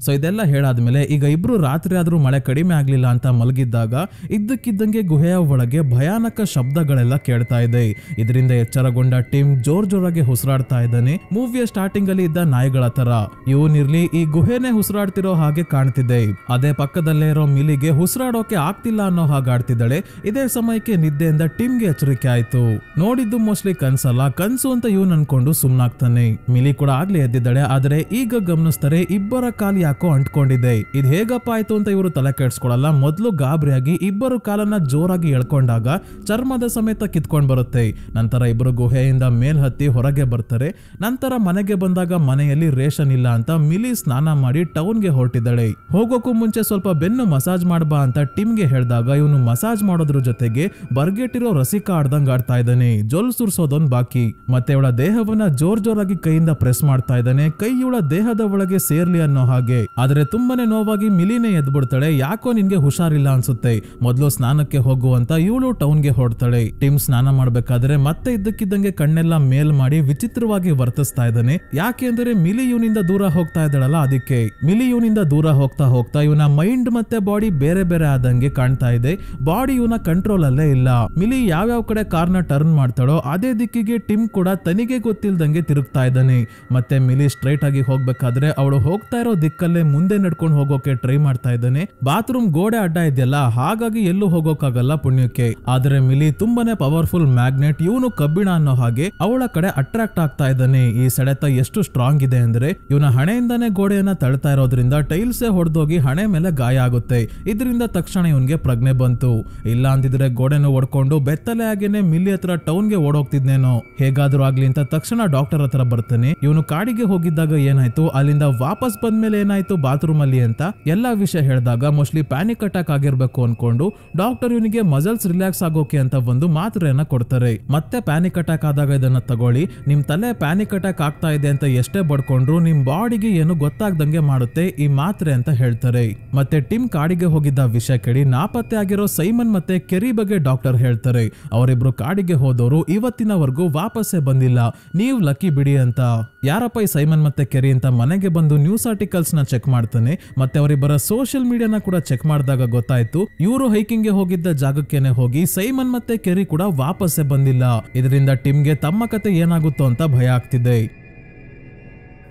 ಸೊ ಇದೆಲ್ಲ ಹೇಳಾದ್ಮೇಲೆ ಈಗ ಇಬ್ರು ರಾತ್ರಿ ಆದ್ರೂ ಮಳೆ ಕಡಿಮೆ ಆಗ್ಲಿಲ್ಲ ಅಂತ ಮಲಗಿದ್ದಾಗ ಇದ್ದಕ್ಕಿದ್ದಂಗೆ ಗುಹೆಯ ಒಳಗೆ ಭಯಾನಕ ಶಬ್ದಗಳೆಲ್ಲ ಕೇಳ್ತಾ ಇದೆ. ಇದರಿಂದ ಎಚ್ಚರಗೊಂಡ ಟಿಮ್ ಜೋರಾಗಿ ಉಸಿರಾಡ್ತಾ ಇದ್ದಾನೆ. ಮೂವಿಯ ಸ್ಟಾರ್ಟಿಂಗ್ ಅಲ್ಲಿ ಇದ್ದ ನಾಯಿಗಳ ತರ ಇವನಿರ್ಲಿ ಈ ಗುಹೆನೆ ಉಸಿರಾಡ್ತಿರೋ ಹಾಗೆ ಕಾಣ್ತಿದೆ. ಅದೇ ಪಕ್ಕದಲ್ಲೇ ಇರೋ ಮಿಲಿಗೆ ಉಸಿರಾಡೋಕೆ ಆಗ್ತಿಲ್ಲ ಅನ್ನೋ ಹಾಗೆ ಆಡ್ತಿದ್ದಾಳೆ. ಇದೇ ಸಮಯಕ್ಕೆ ನಿದ್ದೆಯಿಂದ ಟಿಮ್ಗೆ ಎಚ್ಚರಿಕೆ ಆಯ್ತು. ನೋಡಿದ್ದು ಮೋಸ್ಟ್ಲಿ ಕನ್ಸಲ್ಲ, ಕನ್ಸು ಅಂತ ಇವನ್ ಅನ್ಕೊಂಡು ಸುಮ್ನಾಗ್ತಾನೆ. ಮಿಲಿ ಕೂಡ ಆಗ್ಲೇ ಎದ್ದಿದ್ದಾಳೆ. ಆದ್ರೆ ಈಗ ಗಮನಿಸ್ತಾರೆ ಇಬ್ಬರ ಕಾಲು ಯಾಕೋ ಅಂಟ್ಕೊಂಡಿದೆ. ಇದು ಹೇಗಪ್ಪ ಆಯ್ತು ಅಂತ ಇವರು ತಲೆ ಕೆಡ್ಸ್ಕೊಳಲ್ಲ. ಮೊದಲು ಗಾಬರಿಯಾಗಿ ಇಬ್ಬರು ಕಾಲನ್ನ ಜೋರಾಗಿ ಎಳ್ಕೊಂಡಾಗ ಚರ್ಮದ ಸಮೇತ ಕಿತ್ಕೊಂಡ್ ಬರುತ್ತೆ. ನಂತರ ಇಬ್ಬರು ಗುಹೆಯಿಂದ ಮೇಲ್ ಹತ್ತಿ ಹೊರಗೆ ಬರ್ತಾರೆ. ನಂತರ ಮನೆಗೆ ಬಂದಾಗ ಮನೆಯಲ್ಲಿ ರೇಷನ್ ಇಲ್ಲ ಅಂತ ಮಿಲಿ ಸ್ನಾನ ಮಾಡಿ ಟೌನ್ಗೆ ಹೊರಟಿದ್ದಾಳೆ. ಹೋಗೋಕ್ಕೂ ಮುಂಚೆ ಸ್ವಲ್ಪ ಬೆನ್ನು ಮಸಾಜ್ ಮಾಡ್ಬಾ ಅಂತ ಟಿಮ್ಗೆ ಹೇಳಿದಾಗ ಇವನು ಮಸಾಜ್ ಮಾಡೋದ್ರ ಜೊತೆಗೆ ಬರ್ಗೆಟ್ಟಿರೋ ರಸಿಕಾ ಆಡ್ದಂಗ್ ಆಡ್ತಾ ಇದ್ದಾನೆ. ಜೊಲ್ ಸುರ್ಸೋದೊಂದ್ ಬಾಕಿ. ಮತ್ತೆ ಇವಳ ದೇಹವನ್ನ ಜೋರಾಗಿ ಕೈಯಿಂದ ಪ್ರೆಸ್ ಮಾಡ್ತಾ ಇದ್ದಾನೆ. ಕೈ ಇವಳ ದೇಹದ ಒಳಗೆ ಸೇರ್ಲಿ ಅನ್ನೋ ಹಾಗೆ. ಆದ್ರೆ ತುಂಬಾನೇ ನೋವಾಗಿ ಮಿಲಿನೇ ಎದ್ಬಿಡ್ತಾಳೆ. ಯಾಕೋ ನಿನ್ಗೆ ಹುಷಾರಿಲ್ಲ ಅನ್ಸುತ್ತೆ, ಮೊದ್ಲು ಸ್ನಾನಕ್ಕೆ ಹೋಗುವಂತ ಇವಳು ಟೌನ್ಗೆ ಹೊರಡ್ತಾಳೆ. ಟಿಮ್ ಸ್ನಾನ ಮಾಡ್ಬೇಕಾದ್ರೆ ಮತ್ತೆ ಇದ್ದಕ್ಕಿದ್ದಂಗೆ ಕಣ್ಣೆಲ್ಲ ಮೇಲ್ ಮಾಡಿ ವಿಚಿತ್ರವಾಗಿ ವರ್ತಿಸ್ತಾ ಇದ್ದಾನೆ. ಯಾಕೆ ಅಂದ್ರೆ ಮಿಲಿ ಇವನಿಂದ ದೂರ ಹೋಗ್ತಾ ಇದ್ದಾಳಲ್ಲ, ಅದಕ್ಕೆ. ಮಿಲಿ ಇವನಿಂದ ದೂರ ಹೋಗ್ತಾ ಹೋಗ್ತಾ ಇವನ ಮೈಂಡ್ ಮತ್ತೆ ಬಾಡಿ ಬೇರೆ ಬೇರೆ ಆದಂಗೆ ಕಾಣ್ತಾ ಇದೆ. ಬಾಡಿ ಇವನ ಕಂಟ್ರೋಲ್ ಅಲ್ಲೇ ಇಲ್ಲ. ಮಿಲಿ ಯಾವ್ಯಾವ ಕಡೆ ಕಾರ್ನ ಟರ್ನ್ ಮಾಡ್ತಾಳೋ ಅದೇ ದಿಕ್ಕಿಗೆ ಟಿಮ್ ಕೂಡ ತನಿಗೆ ಗೊತ್ತಿಲ್ದಂಗೆ ತಿರುಗ್ತಾ ಇದ್ದಾನೆ. ಮತ್ತೆ ಮಿಲಿ ಸ್ಟ್ರೈಟ್ ಆಗಿ ಹೋಗ್ಬೇಕಾದ್ರೆ ಅವಳು ಹೋಗ್ತಾ ಇರೋ ದಿಕ್ಕಲ್ಲೇ ಮುಂದೆ ನಡ್ಕೊಂಡು ಹೋಗೋಕೆ ಟ್ರೈ ಮಾಡ್ತಾ ಇದ್ದಾನೆ. ಬಾತ್ರೂಮ್ ಗೋಡೆ ಅಡ್ಡ ಇದೆಯಲ್ಲ, ಹಾಗಾಗಿ ಎಲ್ಲೂ ಹೋಗೋಕಾಗಲ್ಲ ಪುಣ್ಯಕ್ಕೆ. ಆದ್ರೆ ಮಿಲಿ ತುಂಬಾನೇ ಪವರ್ಫುಲ್ ಮ್ಯಾಗ್ನೆಟ್, ಇವನು ಕಬ್ಬಿಣ ಅನ್ನೋ ಹಾಗೆ ಅವಳ ಕಡೆ ಅಟ್ರಾಕ್ಟ್ ಆಗ್ತಾ ಇದ್ದಾನೆ. ಈ ಸೆಳೆತ ಎಷ್ಟು ಸ್ಟ್ರಾಂಗ್ ಇದೆ ಅಂದ್ರೆ ಇವನ ಹಣೆಯಿಂದಾನೇ ಗೋಡೆಯನ್ನ ತಳ್ತಾ ಇರೋದ್ರಿಂದ ಟೈಲ್ಸ್ ಹೊಡೆದೋಗಿ ಹಣೆ ಮೇಲೆ ಗಾಯ ಆಗುತ್ತೆ. ಇದರಿಂದ ತಕ್ಷಣ ಇವನ್ಗೆ ಪ್ರಜ್ಞೆ ಬಂತು. ಇಲ್ಲ ಅಂದಿದ್ರೆ ಗೋಡೆನ ಒಡ್ಕೊಂಡು ಬೆತ್ತಲೆ ಆಗೇನೆ ಮಿಲಿ ಹತ್ರ ಟೌನ್ಗೆ ಓಡೋಗ್ತಿದ್ನೇನೋ. ಹೇಗಾದ್ರೂ ಆಗ್ಲಿ ಅಂತ ತಕ್ಷಣ ಡಾಕ್ಟರ್ ಹತ್ರ ಬರ್ತಾನೆ. ಇವನು ಕಾಡಿಗೆ ಹೋಗಿದ್ದಾಗ ಏನಾಯ್ತು, ಅಲ್ಲಿಂದ ವಾಪಸ್ ಬಂದ್ಮೇಲೆ ಏನಾಯ್ತು ಬಾತ್ರೂಮ್ ಅಲ್ಲಿ ಅಂತ ಎಲ್ಲಾ ವಿಷಯ ಹೇಳಿದಾಗ ಮೋಸ್ಟ್ಲಿ ಪ್ಯಾನಿಕ್ ಅಟ್ಯಾಕ್ ಆಗಿರ್ಬೇಕು ಅನ್ಕೊಂಡು ಡಾಕ್ಟರ್ ಇವನಿಗೆ ಮಸಲ್ಸ್ ರಿಲ್ಯಾಕ್ಸ್ ಆಗೋಕೆ ಅಂತ ಒಂದು ಮಾತ್ರೆಯನ್ನ ಕೊಡ್ತಾರೆ. ಮತ್ತೆ ಪ್ಯಾನಿಕ್ ಅಟ್ಯಾಕ್ ಆದಾಗ ಇದನ್ನ ತಗೊಳ್ಳಿ, ನಿಮ್ ತಲೆ ಪ್ಯಾನಿಕ್ ಅಟ್ಯಾಕ್ ಆಗ್ತಾ ಇದೆ ಅಂತ ಎಷ್ಟೇ ಬಡ್ಕೊಂಡ್ರು ನಿಮ್ ಬಾಡಿಗೆ ಏನು ಗೊತ್ತಾಗ್ದಂಗೆ ಮಾಡುತ್ತೆ ಈ ಮಾತ್ರೆ ಅಂತ ಹೇಳ್ತಾರೆ. ಮತ್ತೆ ಟಿಮ್ ಕಾಡಿಗೆ ಹೋಗಿದ್ದ ವಿಷಯ ಕೇಳಿ ನಾಪತ್ತೆ ಆಗಿರೋ ಸೈಮನ್ ಮತ್ತೆ ಕೆರಿ ಬಗ್ಗೆ ಡಾಕ್ಟರ್ ಹೇಳ್ತಾರೆ. ಅವರಿಬ್ರು ಕಾಡಿಗೆ ಹೋದವರು ಇವತ್ತಿನವರೆಗೂ ವಾಪಸ್ಸೇ ಬಂದಿಲ್ಲ, ನೀವ್ ಲಕ್ಕಿ ಬಿಡಿ ಅಂತ. ಯಾರಪ್ಪ ಈ ಸೈಮನ್ ಮತ್ತೆ ಕೆರಿ ಅಂತ ಮನೆಗೆ ಬಂದು ನ್ಯೂಸ್ ಆರ್ಟಿಕಲ್ಸ್ ನ ಚೆಕ್ ಮಾಡ್ತಾನೆ. ಮತ್ತೆ ಅವರಿಬ್ಬರ ಸೋಷಿಯಲ್ ಮೀಡಿಯಾನ ಕೂಡ ಚೆಕ್ ಮಾಡಿದಾಗ ಗೊತ್ತಾಯ್ತು ಇವರು ಹೈಕಿಂಗ್ ಗೆ ಹೋಗಿದ್ದ ಜಾಗಕ್ಕೇನೆ ಹೋಗಿ ಸೈಮನ್ ಮತ್ತೆ ಕೆರಿ ಕೂಡ ವಾಪಸ್ಸೇ ಬಂದಿಲ್ಲ. ಇದರಿಂದ ಟಿಮ್ಗೆ ತಮ್ಮ ಕತೆ ಏನಾಗುತ್ತೋ ಅಂತ ಭಯ ಆಗ್ತಿದೆ.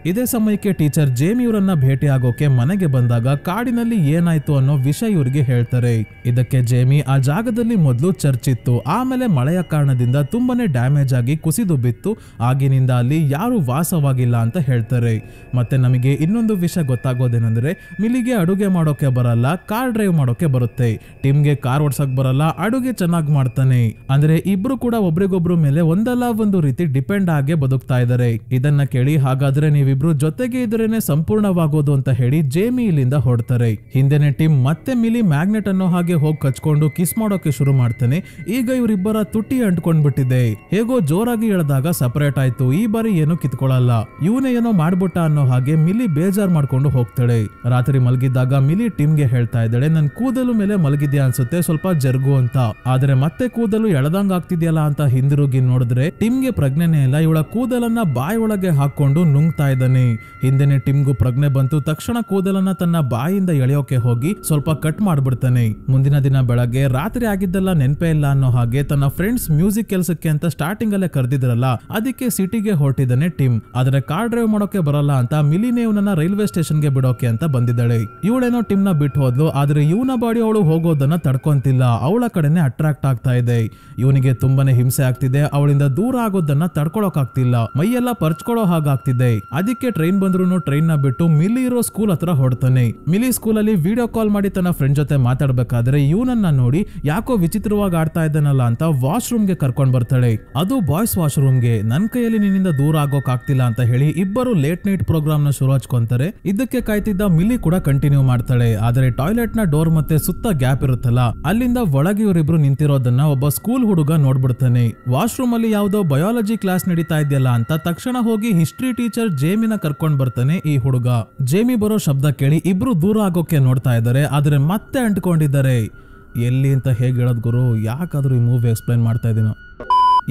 ಇದೇ ಸಮಯಕ್ಕೆ ಟೀಚರ್ ಜೇಮಿ ಇವರನ್ನ ಭೇಟಿ ಆಗೋಕೆ ಮನೆಗೆ ಬಂದಾಗ ಕಾಡಿನಲ್ಲಿ ಏನಾಯ್ತು ಅನ್ನೋ ವಿಷಯ ಇವರಿಗೆ ಹೇಳ್ತಾರೆ. ಇದಕ್ಕೆ ಜೇಮಿ ಆ ಜಾಗದಲ್ಲಿ ಮೊದಲು ಚರ್ಚ್ ಇತ್ತು, ಆಮೇಲೆ ಮಳೆಯ ಕಾರಣದಿಂದ ತುಂಬಾನೇ ಡ್ಯಾಮೇಜ್ ಆಗಿ ಕುಸಿದು ಬಿತ್ತು, ಆಗಿನಿಂದ ಅಲ್ಲಿ ಯಾರು ವಾಸವಾಗಿಲ್ಲ ಅಂತ ಹೇಳ್ತಾರೆ. ಮತ್ತೆ ನಮಗೆ ಇನ್ನೊಂದು ವಿಷಯ ಗೊತ್ತಾಗೋದೇನೆಂದ್ರೆ ಮಿಲಿಗೆ ಅಡುಗೆ ಮಾಡೋಕೆ ಬರಲ್ಲ, ಕಾರ್ ಡ್ರೈವ್ ಮಾಡೋಕೆ ಬರುತ್ತೆ. ಟಿಮ್ಗೆ ಕಾರ್ ಓಡ್ಸಕ್ ಬರಲ್ಲ, ಅಡುಗೆ ಚೆನ್ನಾಗಿ ಮಾಡ್ತಾನೆ. ಅಂದ್ರೆ ಇಬ್ರು ಕೂಡ ಒಬ್ರಿಗೊಬ್ರು ಮೇಲೆ ಒಂದಲ್ಲ ಒಂದು ರೀತಿ ಡಿಪೆಂಡ್ ಆಗೇ ಬದುಕ್ತಾ ಇದಾರೆ. ಇದನ್ನ ಕೇಳಿ ಹಾಗಾದ್ರೆ ನೀವಿಬ್ರು ಜೊತೆಗೆ ಇದ್ರೇನೆ ಸಂಪೂರ್ಣವಾಗೋದು ಅಂತ ಹೇಳಿ ಜೇಮಿ ಇಲ್ಲಿಂದ ಹೊರಡ್ತಾರೆ. ಹಿಂದೆನೆ ಟಿಮ್ ಮತ್ತೆ ಮಿಲಿ ಮ್ಯಾಗ್ನೆಟ್ ಅನ್ನೋ ಹಾಗೆ ಹೋಗಿ ಕಚ್ಕೊಂಡು ಕಿಸ್ ಮಾಡೋಕೆ ಶುರು ಮಾಡ್ತಾನೆ. ಈಗ ಇವರಿಬ್ಬರ ತುಟಿ ಅಂಟ್ಕೊಂಡ್ಬಿಟ್ಟಿದೆ. ಹೇಗೋ ಜೋರಾಗಿ ಎಳೆದಾಗ ಸಪರೇಟ್ ಆಯ್ತು, ಈ ಬಾರಿ ಏನು ಕಿತ್ಕೊಳ್ಳಲ್ಲ. ಇವನೇ ಏನೋ ಮಾಡ್ಬಿಟ್ಟ ಅನ್ನೋ ಹಾಗೆ ಮಿಲಿ ಬೇಜಾರ್ ಮಾಡ್ಕೊಂಡು ಹೋಗ್ತಾಳೆ. ರಾತ್ರಿ ಮಲಗಿದ್ದಾಗ ಮಿಲಿ ಟಿಮ್ಗೆ ಹೇಳ್ತಾ ಇದ್ದಾಳೆ, ನನ್ ಕೂದಲು ಮೇಲೆ ಮಲಗಿದ್ಯಾ ಅನ್ಸುತ್ತೆ, ಸ್ವಲ್ಪ ಜರ್ಗು ಅಂತ. ಆದ್ರೆ ಮತ್ತೆ ಕೂದಲು ಎಳೆದಂಗ ಆಗ್ತಿದ್ಯಲ್ಲ ಅಂತ ಹಿಂದಿರುಗಿ ನೋಡಿದ್ರೆ ಟಿಮ್ಗೆ ಪ್ರಜ್ಞೆನೇ ಇಲ್ಲ. ಇವಳ ಕೂದಲನ್ನ ಬಾಯಿ ಒಳಗೆ ಹಾಕೊಂಡು ನುಂಗ್ತಾ ಇದ್ದಾನೆ. ಹಿಂದೆನೆ ಟಿಮ್ಗೂ ಪ್ರಜ್ಞೆ ಬಂತು. ತಕ್ಷಣ ಕೂದಲನ್ನ ತನ್ನ ಬಾಯಿಂದ ಎಳೆಯೋಕೆ ಹೋಗಿ ಸ್ವಲ್ಪ ಕಟ್ ಮಾಡ್ಬಿಡ್ತಾನೆ. ಮುಂದಿನ ದಿನ ಬೆಳಗ್ಗೆ ರಾತ್ರಿ ಆಗಿದ್ದೆಲ್ಲ ನೆನಪೇ ಇಲ್ಲ ಅನ್ನೋ ಹಾಗೆ ತನ್ನ ಫ್ರೆಂಡ್ಸ್ ಮ್ಯೂಸಿಕ್ ಕೆಲಸಕ್ಕೆ ಅಂತ ಸ್ಟಾರ್ಟಿಂಗ್ ಅಲ್ಲೇ ಕರೆದಿದ್ರಲ್ಲ, ಅದಕ್ಕೆ ಸಿಟಿಗೆ ಹೊರಟಿದ್ದಾನೆ ಟಿಮ್. ಆದ್ರೆ ಕಾರ್ ಡ್ರೈವ್ ಮಾಡೋಕೆ ಬರಲ್ಲ ಅಂತ ಮಿಲಿನೇ ಇವನನ್ನ ರೈಲ್ವೆ ಸ್ಟೇಷನ್ಗೆ ಬಿಡೋಕೆ ಅಂತ ಬಂದಿದ್ದಾಳೆ. ಇವಳೇನೋ ಟಿಮ್ ನ ಬಿಟ್ಟು ಹೋದ್ಲು, ಆದ್ರೆ ಇವನ ಬಾಡಿ ಅವಳು ಹೋಗೋದನ್ನ ತಡ್ಕೊಂತಿಲ್ಲ, ಅವಳ ಕಡೆನೆ ಅಟ್ರಾಕ್ಟ್ ಆಗ್ತಾ ಇದೆ. ಇವನಿಗೆ ತುಂಬಾನೇ ಹಿಂಸೆ ಆಗ್ತಿದೆ, ಅವಳಿಂದ ದೂರ ಆಗೋದನ್ನ ತಡ್ಕೊಳಕ್ ಆಗ್ತಿಲ್ಲ, ಮೈಯೆಲ್ಲ ಪರ್ಚ್ಕೊಳ್ಳೋ ಹಾಗಾಗ್ತಿದೆ. ಅದಕ್ಕೆ ಟ್ರೈನ್ ಬಂದ್ರು ಟ್ರೈನ್ ನ ಬಿಟ್ಟು ಮಿಲಿ ಇರೋ ಸ್ಕೂಲ್ ಹತ್ರ ಹೊಡ್ತಾನೆ. ಮಿಲಿ ಸ್ಕೂಲ್ ಅಲ್ಲಿ ವಿಡಿಯೋ ಕಾಲ್ ಮಾಡಿ ತನ್ನ ಫ್ರೆಂಡ್ ಜೊತೆ ಮಾತಾಡ್ಬೇಕಾದ್ರೆ ಇವನನ್ನ ನೋಡಿ ಯಾಕೋ ವಿಚಿತ್ರವಾಗಿ ಆಡ್ತಾ ಇದ್ದಾನಲ್ಲ ಅಂತ ವಾಶ್ರೂಮ್ ಗೆ ಕರ್ಕೊಂಡ್ ಬರ್ತಾಳೆ. ಅದು ಬಾಯ್ಸ್ ವಾಶ್ರೂಮ್ ಗೆ. ನನ್ ಕೈಯಲ್ಲಿ ನಿನ್ನಿಂದ ದೂರ ಆಗೋಕ್ ಆಗ್ತಿಲ್ಲ ಅಂತ ಹೇಳಿ ಇಬ್ಬರು ಲೇಟ್ ನೈಟ್ ಪ್ರೋಗ್ರಾಮ್ ನ ಶುರು ಹಚ್ಕೊಂತಾರೆ. ಇದಕ್ಕೆ ಕಾಯ್ತಿದ್ದ ಮಿಲಿ ಕೂಡ ಕಂಟಿನ್ಯೂ ಮಾಡ್ತಾಳೆ. ಆದ್ರೆ ಟಾಯ್ಲೆಟ್ ನ ಡೋರ್ ಮತ್ತೆ ಸುತ್ತ ಗ್ಯಾಪ್ ಇರುತ್ತಲ್ಲ, ಅಲ್ಲಿಂದ ಒಳಗೆ ಇವರಿಬ್ರು ನಿಂತಿರೋದನ್ನ ಒಬ್ಬ ಸ್ಕೂಲ್ ಹುಡುಗ ನೋಡ್ಬಿಡ್ತಾನೆ. ವಾಶ್ರೂಮ್ ಅಲ್ಲಿ ಯಾವ್ದೋ ಬಯಾಲಜಿ ಕ್ಲಾಸ್ ನಡೀತಾ ಇದೆಯಲ್ಲ ಅಂತ ತಕ್ಷಣ ಹೋಗಿ ಹಿಸ್ಟ್ರಿ ಟೀಚರ್ ಜೇಮಿನ ಕರ್ಕೊಂಡ್ ಬರ್ತಾನೆ ಈ ಹುಡುಗ. ಜೇಮಿ ಬರೋ ಶಬ್ದ ಕೇಳಿ ಇಬ್ರು ದೂರ ಆಗೋಕೆ ನೋಡ್ತಾ ಇದ್ದಾರೆ, ಆದ್ರೆ ಮತ್ತೆ ಅಂಟ್ಕೊಂಡಿದ್ದಾರೆ. ಎಲ್ಲಿ ಅಂತ ಹೇಗೆ ಹೇಳೋದ್ ಗುರು, ಯಾಕಾದ್ರೂ ಈ ಮೂವಿ ಎಕ್ಸ್ಪ್ಲೈನ್ ಮಾಡ್ತಾ ಇದೀನೋ.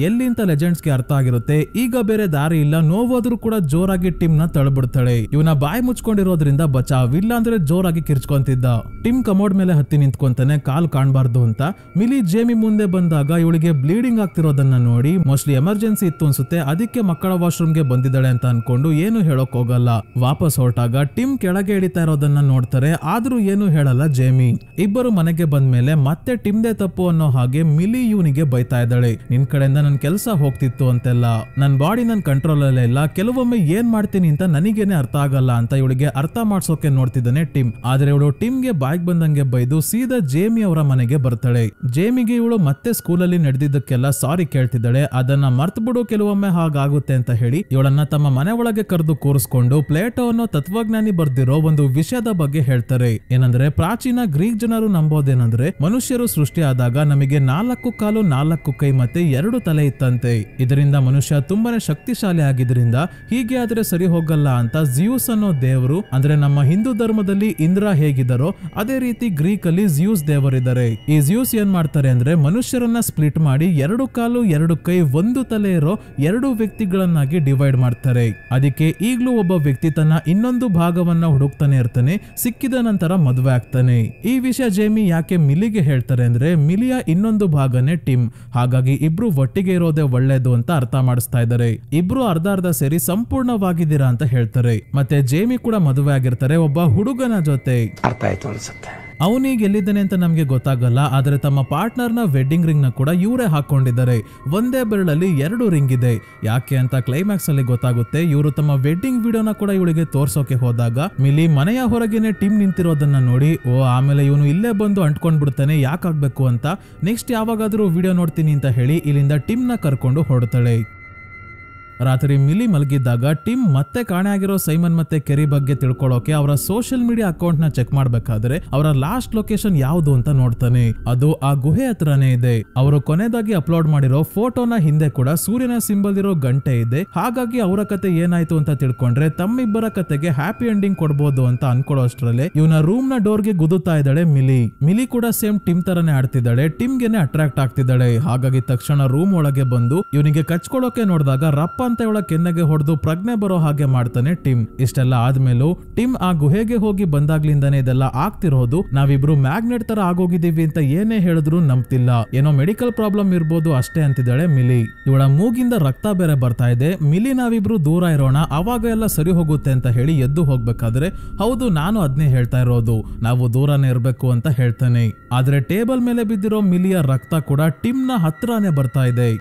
ಎಲ್ಲಿ ಅಂತ ಲೆಜೆಂಡ್ಸ್ಗೆ ಅರ್ಥ ಆಗಿರುತ್ತೆ. ಈಗ ಬೇರೆ ದಾರಿ ಇಲ್ಲ, ನೋವಾದ್ರೂ ಕೂಡ ಜೋರಾಗಿ ಟಿಮ್ ನ ತಳ್ಬಿಡ್ತಾಳೆ. ಇವನ ಬಾಯಿ ಮುಚ್ಕೊಂಡಿರೋದ್ರಿಂದ ಬಚಾವ್, ಇಲ್ಲ ಅಂದ್ರೆ ಜೋರಾಗಿ ಕಿರ್ಚ್ಕೊಂತಿದ್ದ. ಟಿಮ್ ಕಮೋಡ್ ಮೇಲೆ ಹತ್ತಿ ನಿಂತ್ಕೊಂತಾನೆ, ಕಾಲ್ ಕಾಣ್ಬಾರ್ದು ಅಂತ. ಮಿಲಿ ಜೇಮಿ ಮುಂದೆ ಬಂದಾಗ ಇವಳಿಗೆ ಬ್ಲೀಡಿಂಗ್ ಆಗ್ತಿರೋದನ್ನ ನೋಡಿ ಮೋಸ್ಟ್ಲಿ ಎಮರ್ಜೆನ್ಸಿ ಇತ್ತು ಅನ್ಸುತ್ತೆ, ಅದಕ್ಕೆ ಮಕ್ಕಳ ವಾಶ್ರೂಮ್ಗೆ ಬಂದಿದ್ದಾಳೆ ಅಂತ ಅನ್ಕೊಂಡು ಏನು ಹೇಳೋಕ್ ಹೋಗಲ್ಲ. ವಾಪಸ್ ಹೊರಟಾಗ ಟಿಮ್ ಕೆಳಗೆ ಇಳಿತಾ ಇರೋದನ್ನ ನೋಡ್ತಾರೆ, ಆದ್ರೂ ಏನು ಹೇಳಲ್ಲ ಜೇಮಿ. ಇಬ್ಬರು ಮನೆಗೆ ಬಂದ್ಮೇಲೆ ಮತ್ತೆ ಟಿಮ್ದೇ ತಪ್ಪು ಅನ್ನೋ ಹಾಗೆ ಮಿಲಿ ಇವನಿಗೆ ಬೈತಾ ಇದ್ದಾಳೆ. ನಿನ್ ಕಡೆಯಿಂದ ನನ್ ಕೆಲಸ ಹೋಗ್ತಿತ್ತು ಅಂತೆಲ್ಲ, ನನ್ ಬಾಡಿ ನನ್ ಕಂಟ್ರೋಲ್ ಅಲ್ಲೇ ಇಲ್ಲ, ಕೆಲವೊಮ್ಮೆ ಏನ್ ಮಾಡ್ತೀನಿ ಅಂತ ನನಗೇನೆ ಅರ್ಥ ಆಗಲ್ಲ ಅಂತ ಇವಳಿಗೆ ಅರ್ಥ ಮಾಡ್ಸೋಕೆ ನೋಡ್ತಿದ್ದಾನೆ ಟಿಮ್. ಆದ್ರೆ ಇವಳು ಟಿಮ್ಗೆ ಬಾಯ್ಗ್ ಬಂದಂಗೆ ಬೈದು ಸೀದಾ ಜೇಮಿ ಅವರ ಮನೆಗೆ ಬರ್ತಾಳೆ. ಜೇಮಿಗೆ ಇವಳು ಮತ್ತೆ ಸ್ಕೂಲಲ್ಲಿ ನಡೆದಿದ್ದಕ್ಕೆಲ್ಲ ಸಾರಿ ಕೇಳ್ತಿದ್ದಾಳೆ. ಅದನ್ನ ಮರ್ತ್ ಬಿಡು, ಕೆಲವೊಮ್ಮೆ ಹಾಗಾಗುತ್ತೆ ಅಂತ ಹೇಳಿ ಇವಳನ್ನ ತಮ್ಮ ಮನೆ ಒಳಗೆ ಕರೆದು ಕೂರಿಸ್ಕೊಂಡು ಪ್ಲೇಟೋ ಅನ್ನೋ ತತ್ವಜ್ಞಾನಿ ಬರ್ದಿರೋ ಒಂದು ವಿಷಯದ ಬಗ್ಗೆ ಹೇಳ್ತಾರೆ. ಏನಂದ್ರೆ ಪ್ರಾಚೀನ ಗ್ರೀಕ್ ಜನರು ನಂಬೋದೇನಂದ್ರೆ ಮನುಷ್ಯರು ಸೃಷ್ಟಿಯಾದಾಗ ನಮಗೆ 4 ಕಾಲು 4 ಕೈ ಮತ್ತೆ 2 ತಲೆ ತಲೆ ಇತ್ತಂತೆ. ಇದರಿಂದ ಮನುಷ್ಯ ತುಂಬಾನೇ ಶಕ್ತಿಶಾಲಿ ಆಗಿದ್ರಿಂದ ಹೀಗೆ ಆದ್ರೆ ಸರಿ ಹೋಗಲ್ಲ ಅಂತ ಜಿಯೂಸ್ ಅನ್ನೋ ದೇವರು, ಅಂದ್ರೆ ನಮ್ಮ ಹಿಂದೂ ಧರ್ಮದಲ್ಲಿ ಇಂದ್ರ ಹೇಗಿದ್ದಾರೋ ಅದೇ ರೀತಿ ಗ್ರೀಕ್ ಅಲ್ಲಿ ಜಿಯೂಸ್ ದೇವರಿದ್ದಾರೆ. ಈ ಜಿಯೂಸ್ ಏನ್ ಮಾಡ್ತಾರೆ ಅಂದ್ರೆ ಮನುಷ್ಯರನ್ನ ಸ್ಪ್ಲಿಟ್ ಮಾಡಿ 2 ಕಾಲು 2 ಕೈ 1 ತಲೆ ಇರೋ 2 ವ್ಯಕ್ತಿಗಳನ್ನಾಗಿ ಡಿವೈಡ್ ಮಾಡ್ತಾರೆ. ಅದಕ್ಕೆ ಈಗ್ಲೂ ಒಬ್ಬ ವ್ಯಕ್ತಿ ತನ್ನ ಇನ್ನೊಂದು ಭಾಗವನ್ನ ಹುಡುಕ್ತಾನೆ ಇರ್ತಾನೆ. ಸಿಕ್ಕಿದ ನಂತರ ಮದುವೆ ಆಗ್ತಾನೆ. ಈ ವಿಷಯ ಜೇಮಿ ಯಾಕೆ ಮಿಲಿಗೆ ಹೇಳ್ತಾರೆ ಅಂದ್ರೆ ಮಿಲಿಯ ಇನ್ನೊಂದು ಭಾಗನೇ ಟಿಮ್, ಹಾಗಾಗಿ ಇಬ್ರು ಒಟ್ಟಿಗೆ ಇರೋದೇ ಒಳ್ಳೇದು ಅಂತ ಅರ್ಥ ಮಾಡಿಸ್ತಾ ಇದ್ದಾರೆ. ಇಬ್ರು ಅರ್ಧ ಸೇರಿ ಸಂಪೂರ್ಣವಾಗಿದ್ದೀರಾ ಅಂತ ಹೇಳ್ತಾರೆ. ಮತ್ತೆ ಜೇಮಿ ಕೂಡ ಮದುವೆ ಆಗಿರ್ತಾರೆ ಒಬ್ಬ ಹುಡುಗನ ಜೊತೆ. ಅರ್ಥ ಆಯ್ತು ಅನ್ಸುತ್ತೆ. ಅವನಿಗೆ ಎಲ್ಲಿದ್ದಾನೆ ಅಂತ ನಮ್ಗೆ ಗೊತ್ತಾಗಲ್ಲ, ಆದ್ರೆ ತಮ್ಮ ಪಾರ್ಟ್ನರ್ ನ ವೆಡ್ಡಿಂಗ್ ರಿಂಗ್ ನ ಕೂಡ ಇವರೇ ಹಾಕೊಂಡಿದ್ದಾರೆ. ಒಂದೇ ಬೆರಳಲ್ಲಿ 2 ರಿಂಗ್ ಇದೆ. ಯಾಕೆ ಅಂತ ಕ್ಲೈಮ್ಯಾಕ್ಸ್ ಅಲ್ಲಿ ಗೊತ್ತಾಗುತ್ತೆ. ಇವರು ತಮ್ಮ ವೆಡ್ಡಿಂಗ್ ವಿಡಿಯೋನ ಕೂಡ ಇವಳಿಗೆ ತೋರ್ಸೋಕೆ ಹೋದಾಗ ಮಿಲಿ ಮನೆಯ ಹೊರಗೇನೆ ಟಿಮ್ ನಿಂತಿರೋದನ್ನ ನೋಡಿ ಆಮೇಲೆ ಇವನು ಇಲ್ಲೇ ಬಂದು ಅಂಟ್ಕೊಂಡ್ ಬಿಡ್ತಾನೆ, ಯಾಕಾಗ್ಬೇಕು ಅಂತ. ನೆಕ್ಸ್ಟ್ ಯಾವಾಗಾದ್ರೂ ವಿಡಿಯೋ ನೋಡ್ತೀನಿ ಅಂತ ಹೇಳಿ ಇಲ್ಲಿಂದ ಟಿಮ್ ನ ಕರ್ಕೊಂಡು ಹೊರಡ್ತಾಳೆ. ರಾತ್ರಿ ಮಿಲಿ ಮಲಗಿದ್ದಾಗ ಟಿಮ್ ಮತ್ತೆ ಕಾಣೆ ಆಗಿರೋ ಸೈಮನ್ ಮತ್ತೆ ಕೆರಿ ಬಗ್ಗೆ ತಿಳ್ಕೊಳ್ಳೋಕೆ ಅವರ ಸೋಷಿಯಲ್ ಮೀಡಿಯಾ ಅಕೌಂಟ್ ನ ಚೆಕ್ ಮಾಡ್ಬೇಕಾದ್ರೆ ಅವರ ಲಾಸ್ಟ್ ಲೊಕೇಶನ್ ಯಾವುದು ಅಂತ ನೋಡ್ತಾನೆ. ಅದು ಆ ಗುಹೆ ಹತ್ರನೇ ಇದೆ. ಅವರು ಕೊನೆದಾಗಿ ಅಪ್ಲೋಡ್ ಮಾಡಿರೋ ಫೋಟೋನ ಹಿಂದೆ ಕೂಡ ಸೂರ್ಯನ ಸಿಂಬಲ್ ಇರೋ ಗಂಟೆ ಇದೆ. ಹಾಗಾಗಿ ಅವರ ಕತೆ ಏನಾಯ್ತು ಅಂತ ತಿಳ್ಕೊಂಡ್ರೆ ತಮ್ಮಿಬ್ಬರ ಕತೆಗೆ ಹ್ಯಾಪಿ ಎಂಡಿಂಗ್ ಕೊಡ್ಬೋದು ಅಂತ ಅನ್ಕೊಳ್ಳೋ ಅಷ್ಟರಲ್ಲೇ ಇವನ ರೂಮ್ ನ ಡೋರ್ ಗೆ ಗುದುತ್ತಾ ಇದ್ದಾಳೆ ಮಿಲಿ. ಮಿಲಿ ಕೂಡ ಸೇಮ್ ಟಿಮ್ ತರನೇ ಆಡ್ತಿದ್ದಾಳೆ. Tim ಗೆನೆ attract ಆಗ್ತಿದ್ದಾಳೆ. ಹಾಗಾಗಿ ತಕ್ಷಣ ರೂಮ್ ಒಳಗೆ ಬಂದು ಇವನಿಗೆ ಕಚ್ಕೊಳ್ಳೋಕೆ ನೋಡಿದಾಗ ರಪ್ಪ ಅಂತ ಇವಳ ಕೆನ್ನೆಗೆ ಹೊಡೆದು ಪ್ರಜ್ಞೆ ಬರೋ ಹಾಗೆ ಮಾಡ್ತಾನೆ ಟಿಮ್. ಇಷ್ಟೆಲ್ಲ ಆದ್ಮೇಲೂ ಟಿಮ್ ಆ ಗುಹೆಗೆ ಹೋಗಿ ಬಂದಾಗ್ಲಿಂದಾನೆ ಇದೆಲ್ಲ ಆಗ್ತಿರೋದು. ನಾವಿಬ್ರು ಮ್ಯಾಗ್ನೆಟ್ ತರ ಆಗೋಗಿದೀವಿ ಅಂತ ಏನೇ ಹೇಳಿದ್ರು ನಂಬ್ತಿಲ್ಲ, ಏನೋ ಮೆಡಿಕಲ್ ಪ್ರಾಬ್ಲಮ್ ಇರ್ಬೋದು ಅಷ್ಟೇ ಅಂತಿದ್ದಾಳೆ ಮಿಲಿ. ಇವಳ ಮೂಗಿಂದ ರಕ್ತ ಬೇರೆ ಬರ್ತಾ ಇದೆ. ಮಿಲಿ ನಾವಿಬ್ರು ದೂರ ಇರೋಣ, ಅವಾಗ ಎಲ್ಲ ಸರಿ ಹೋಗುತ್ತೆ ಅಂತ ಹೇಳಿ ಎದ್ದು ಹೋಗ್ಬೇಕಾದ್ರೆ ಹೌದು ನಾನು ಅದನ್ನೇ ಹೇಳ್ತಾ ಇರೋದು, ನಾವು ದೂರನೇ ಇರ್ಬೇಕು ಅಂತ ಹೇಳ್ತಾನೆ. ಆದ್ರೆ ಟೇಬಲ್ ಮೇಲೆ ಬಿದ್ದಿರೋ ಮಿಲಿಯ ರಕ್ತ ಕೂಡ ಟಿಮ್ ನ ಹತ್ರನೇ ಬರ್ತಾ ಇದೆ.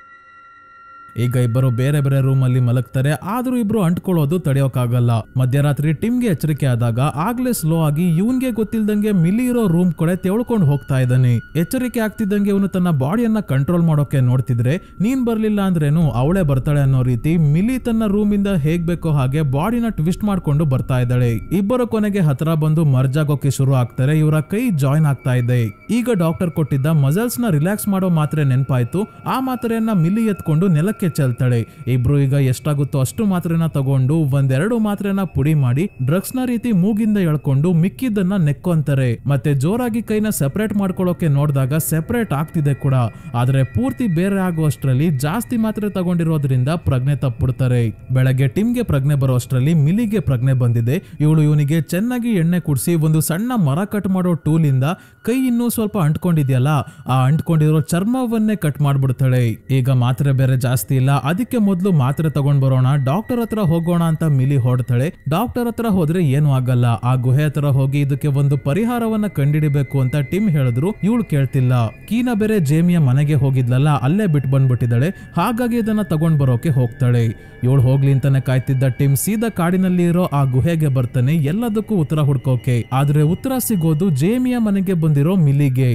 ಈಗ ಇಬ್ಬರು ಬೇರೆ ಬೇರೆ ರೂಮ್ ಅಲ್ಲಿ ಮಲಗ್ತಾರೆ. ಆದ್ರೂ ಇಬ್ರು ಅಂಟ್ಕೊಳ್ಳೋದು ತಡೆಯೋಕ್ಕಾಗಲ್ಲ. ಮಧ್ಯರಾತ್ರಿ ಟಿಮ್ಗೆ ಎಚ್ಚರಿಕೆ ಆದಾಗ ಆಗ್ಲೇ ಸ್ಲೋ ಆಗಿ ಇವನ್ಗೆ ಗೊತ್ತಿಲ್ದಂಗೆ ಮಿಲಿ ಇರೋ ರೂಮ್ ಕಡೆ ತೆವಳ್ಕೊಂಡು ಹೋಗ್ತಾ ಇದ್ದಾನೆ. ಎಚ್ಚರಿಕೆ ಆಗ್ತಿದ್ದಂಗೆ ಇವನು ತನ್ನ ಬಾಡಿಯನ್ನ ಕಂಟ್ರೋಲ್ ಮಾಡೋಕೆ ನೋಡ್ತಿದ್ರೆ ನೀನ್ ಬರ್ಲಿಲ್ಲ ಅಂದ್ರೇನು ಅವಳೇ ಬರ್ತಾಳೆ ಅನ್ನೋ ರೀತಿ ಮಿಲಿ ತನ್ನ ರೂಮ್ ಇಂದ ಹೇಗ್ ಬೇಕೋ ಹಾಗೆ ಬಾಡಿನ ಟ್ವಿಸ್ಟ್ ಮಾಡ್ಕೊಂಡು ಬರ್ತಾ ಇದ್ದಾಳೆ. ಇಬ್ಬರು ಕೊನೆಗೆ ಹತ್ರ ಬಂದು ಮರ್ಜ್ ಆಗೋಕೆ ಶುರು ಆಗ್ತಾರೆ. ಇವರ ಕೈ ಜಾಯಿನ್ ಆಗ್ತಾ ಇದೆ. ಈಗ ಡಾಕ್ಟರ್ ಕೊಟ್ಟಿದ್ದ ಮಸಲ್ಸ್ ನ ರಿಲ್ಯಾಕ್ಸ್ ಮಾಡೋ ಮಾತ್ರೆ ನೆನಪಾಯ್ತು. ಆ ಮಾತ್ರೆಯನ್ನ ಮಿಲಿ ಎತ್ಕೊಂಡು ನೆಲಕ್ಕೆ ಚೆಲ್ತಾಳೆ. ಇಬ್ರು ಈಗ ಎಷ್ಟಾಗುತ್ತೋ ಅಷ್ಟು ಮಾತ್ರೆನ ತಗೊಂಡು 1-2 ಮಾತ್ರೆನ ಪುಡಿ ಮಾಡಿ ಡ್ರಗ್ಸ್ ನ ರೀತಿ ಮೂಗಿಂದ ಎಳ್ಕೊಂಡು ಮಿಕ್ಕಿದ್ದನ್ನ ನೆಕ್ಕೊಂತಾರೆ. ಮತ್ತೆ ಜೋರಾಗಿ ಕೈನ ಸೆಪರೇಟ್ ಮಾಡ್ಕೊಳ್ಳೋಕೆ ನೋಡಿದಾಗ ಸೆಪರೇಟ್ ಆಗ್ತಿದೆ ಕೂಡ, ಆದ್ರೆ ಪೂರ್ತಿ ಬೇರೆ ಆಗುವಷ್ಟರಲ್ಲಿ ಜಾಸ್ತಿ ಮಾತ್ರೆ ತಗೊಂಡಿರೋದ್ರಿಂದ ಪ್ರಜ್ಞೆ ತಪ್ಪಿಡ್ತಾರೆ. ಬೆಳಗ್ಗೆ ಟಿಮ್ಗೆ ಪ್ರಜ್ಞೆ ಬರೋ ಅಷ್ಟರಲ್ಲಿ ಮಿಲಿಗೆ ಪ್ರಜ್ಞೆ ಬಂದಿದೆ. ಇವನಿಗೆ ಚೆನ್ನಾಗಿ ಎಣ್ಣೆ ಕುಡಿಸಿ ಒಂದು ಸಣ್ಣ ಮರ ಕಟ್ ಮಾಡೋ ಟೂಲ್ ಇಂದ ಕೈ ಇನ್ನೂ ಸ್ವಲ್ಪ ಅಂಟ್ಕೊಂಡಿದ್ಯಲ್ಲ ಆ ಅಂಟ್ಕೊಂಡಿರೋ ಚರ್ಮವನ್ನೇ ಕಟ್ ಮಾಡ್ಬಿಡ್ತಾಳೆ. ಈಗ ಮಾತ್ರೆ ಬೇರೆ ಜಾಸ್ತಿ ಇಲ್ಲ, ಅದಕ್ಕೆ ಮೊದಲು ಮಾತ್ರೆ ತಗೊಂಡ್ ಬರೋಣ, ಡಾಕ್ಟರ್ ಹತ್ರ ಹೋಗೋಣ ಅಂತ ಮಿಲಿ ಹೊರಡ್ತಾಳೆ. ಡಾಕ್ಟರ್ ಹತ್ರ ಹೋದ್ರೆ ಏನು ಆಗಲ್ಲ, ಆ ಗುಹೆ ಹತ್ರ ಹೋಗಿ ಇದಕ್ಕೆ ಒಂದು ಪರಿಹಾರವನ್ನ ಕಂಡಿಡಿಬೇಕು ಅಂತ ಟಿಮ್ ಹೇಳಿದ್ರು. ಇವಳು ಕೇಳ್ತಿಲ್ಲ. ಕೀನ ಬೇರೆ ಜೇಮಿಯ ಮನೆಗೆ ಹೋಗಿದ್ಲಲ್ಲ ಅಲ್ಲೇ ಬಿಟ್ಟು ಬಂದ್ಬಿಟ್ಟಿದ್ದಾಳೆ. ಹಾಗಾಗಿ ಇದನ್ನ ತಗೊಂಡ್ ಬರೋಕೆ ಹೋಗ್ತಾಳೆ. ಇವಳು ಹೋಗ್ಲಿ ಅಂತಾನೆ ಕಾಯ್ತಿದ್ದ ಟಿಮ್ ಸೀದಾ ಕಾಡಿನಲ್ಲಿ ಇರೋ ಆ ಗುಹೆಗೆ ಬರ್ತಾನೆ ಎಲ್ಲದಕ್ಕೂ ಉತ್ತರ ಹುಡ್ಕೋಕೆ. ಆದ್ರೆ ಉತ್ತರ ಸಿಗೋದು ಜೇಮಿಯ ಮನೆಗೆ ಬಂದಿರೋ ಮಿಲಿಗೆ.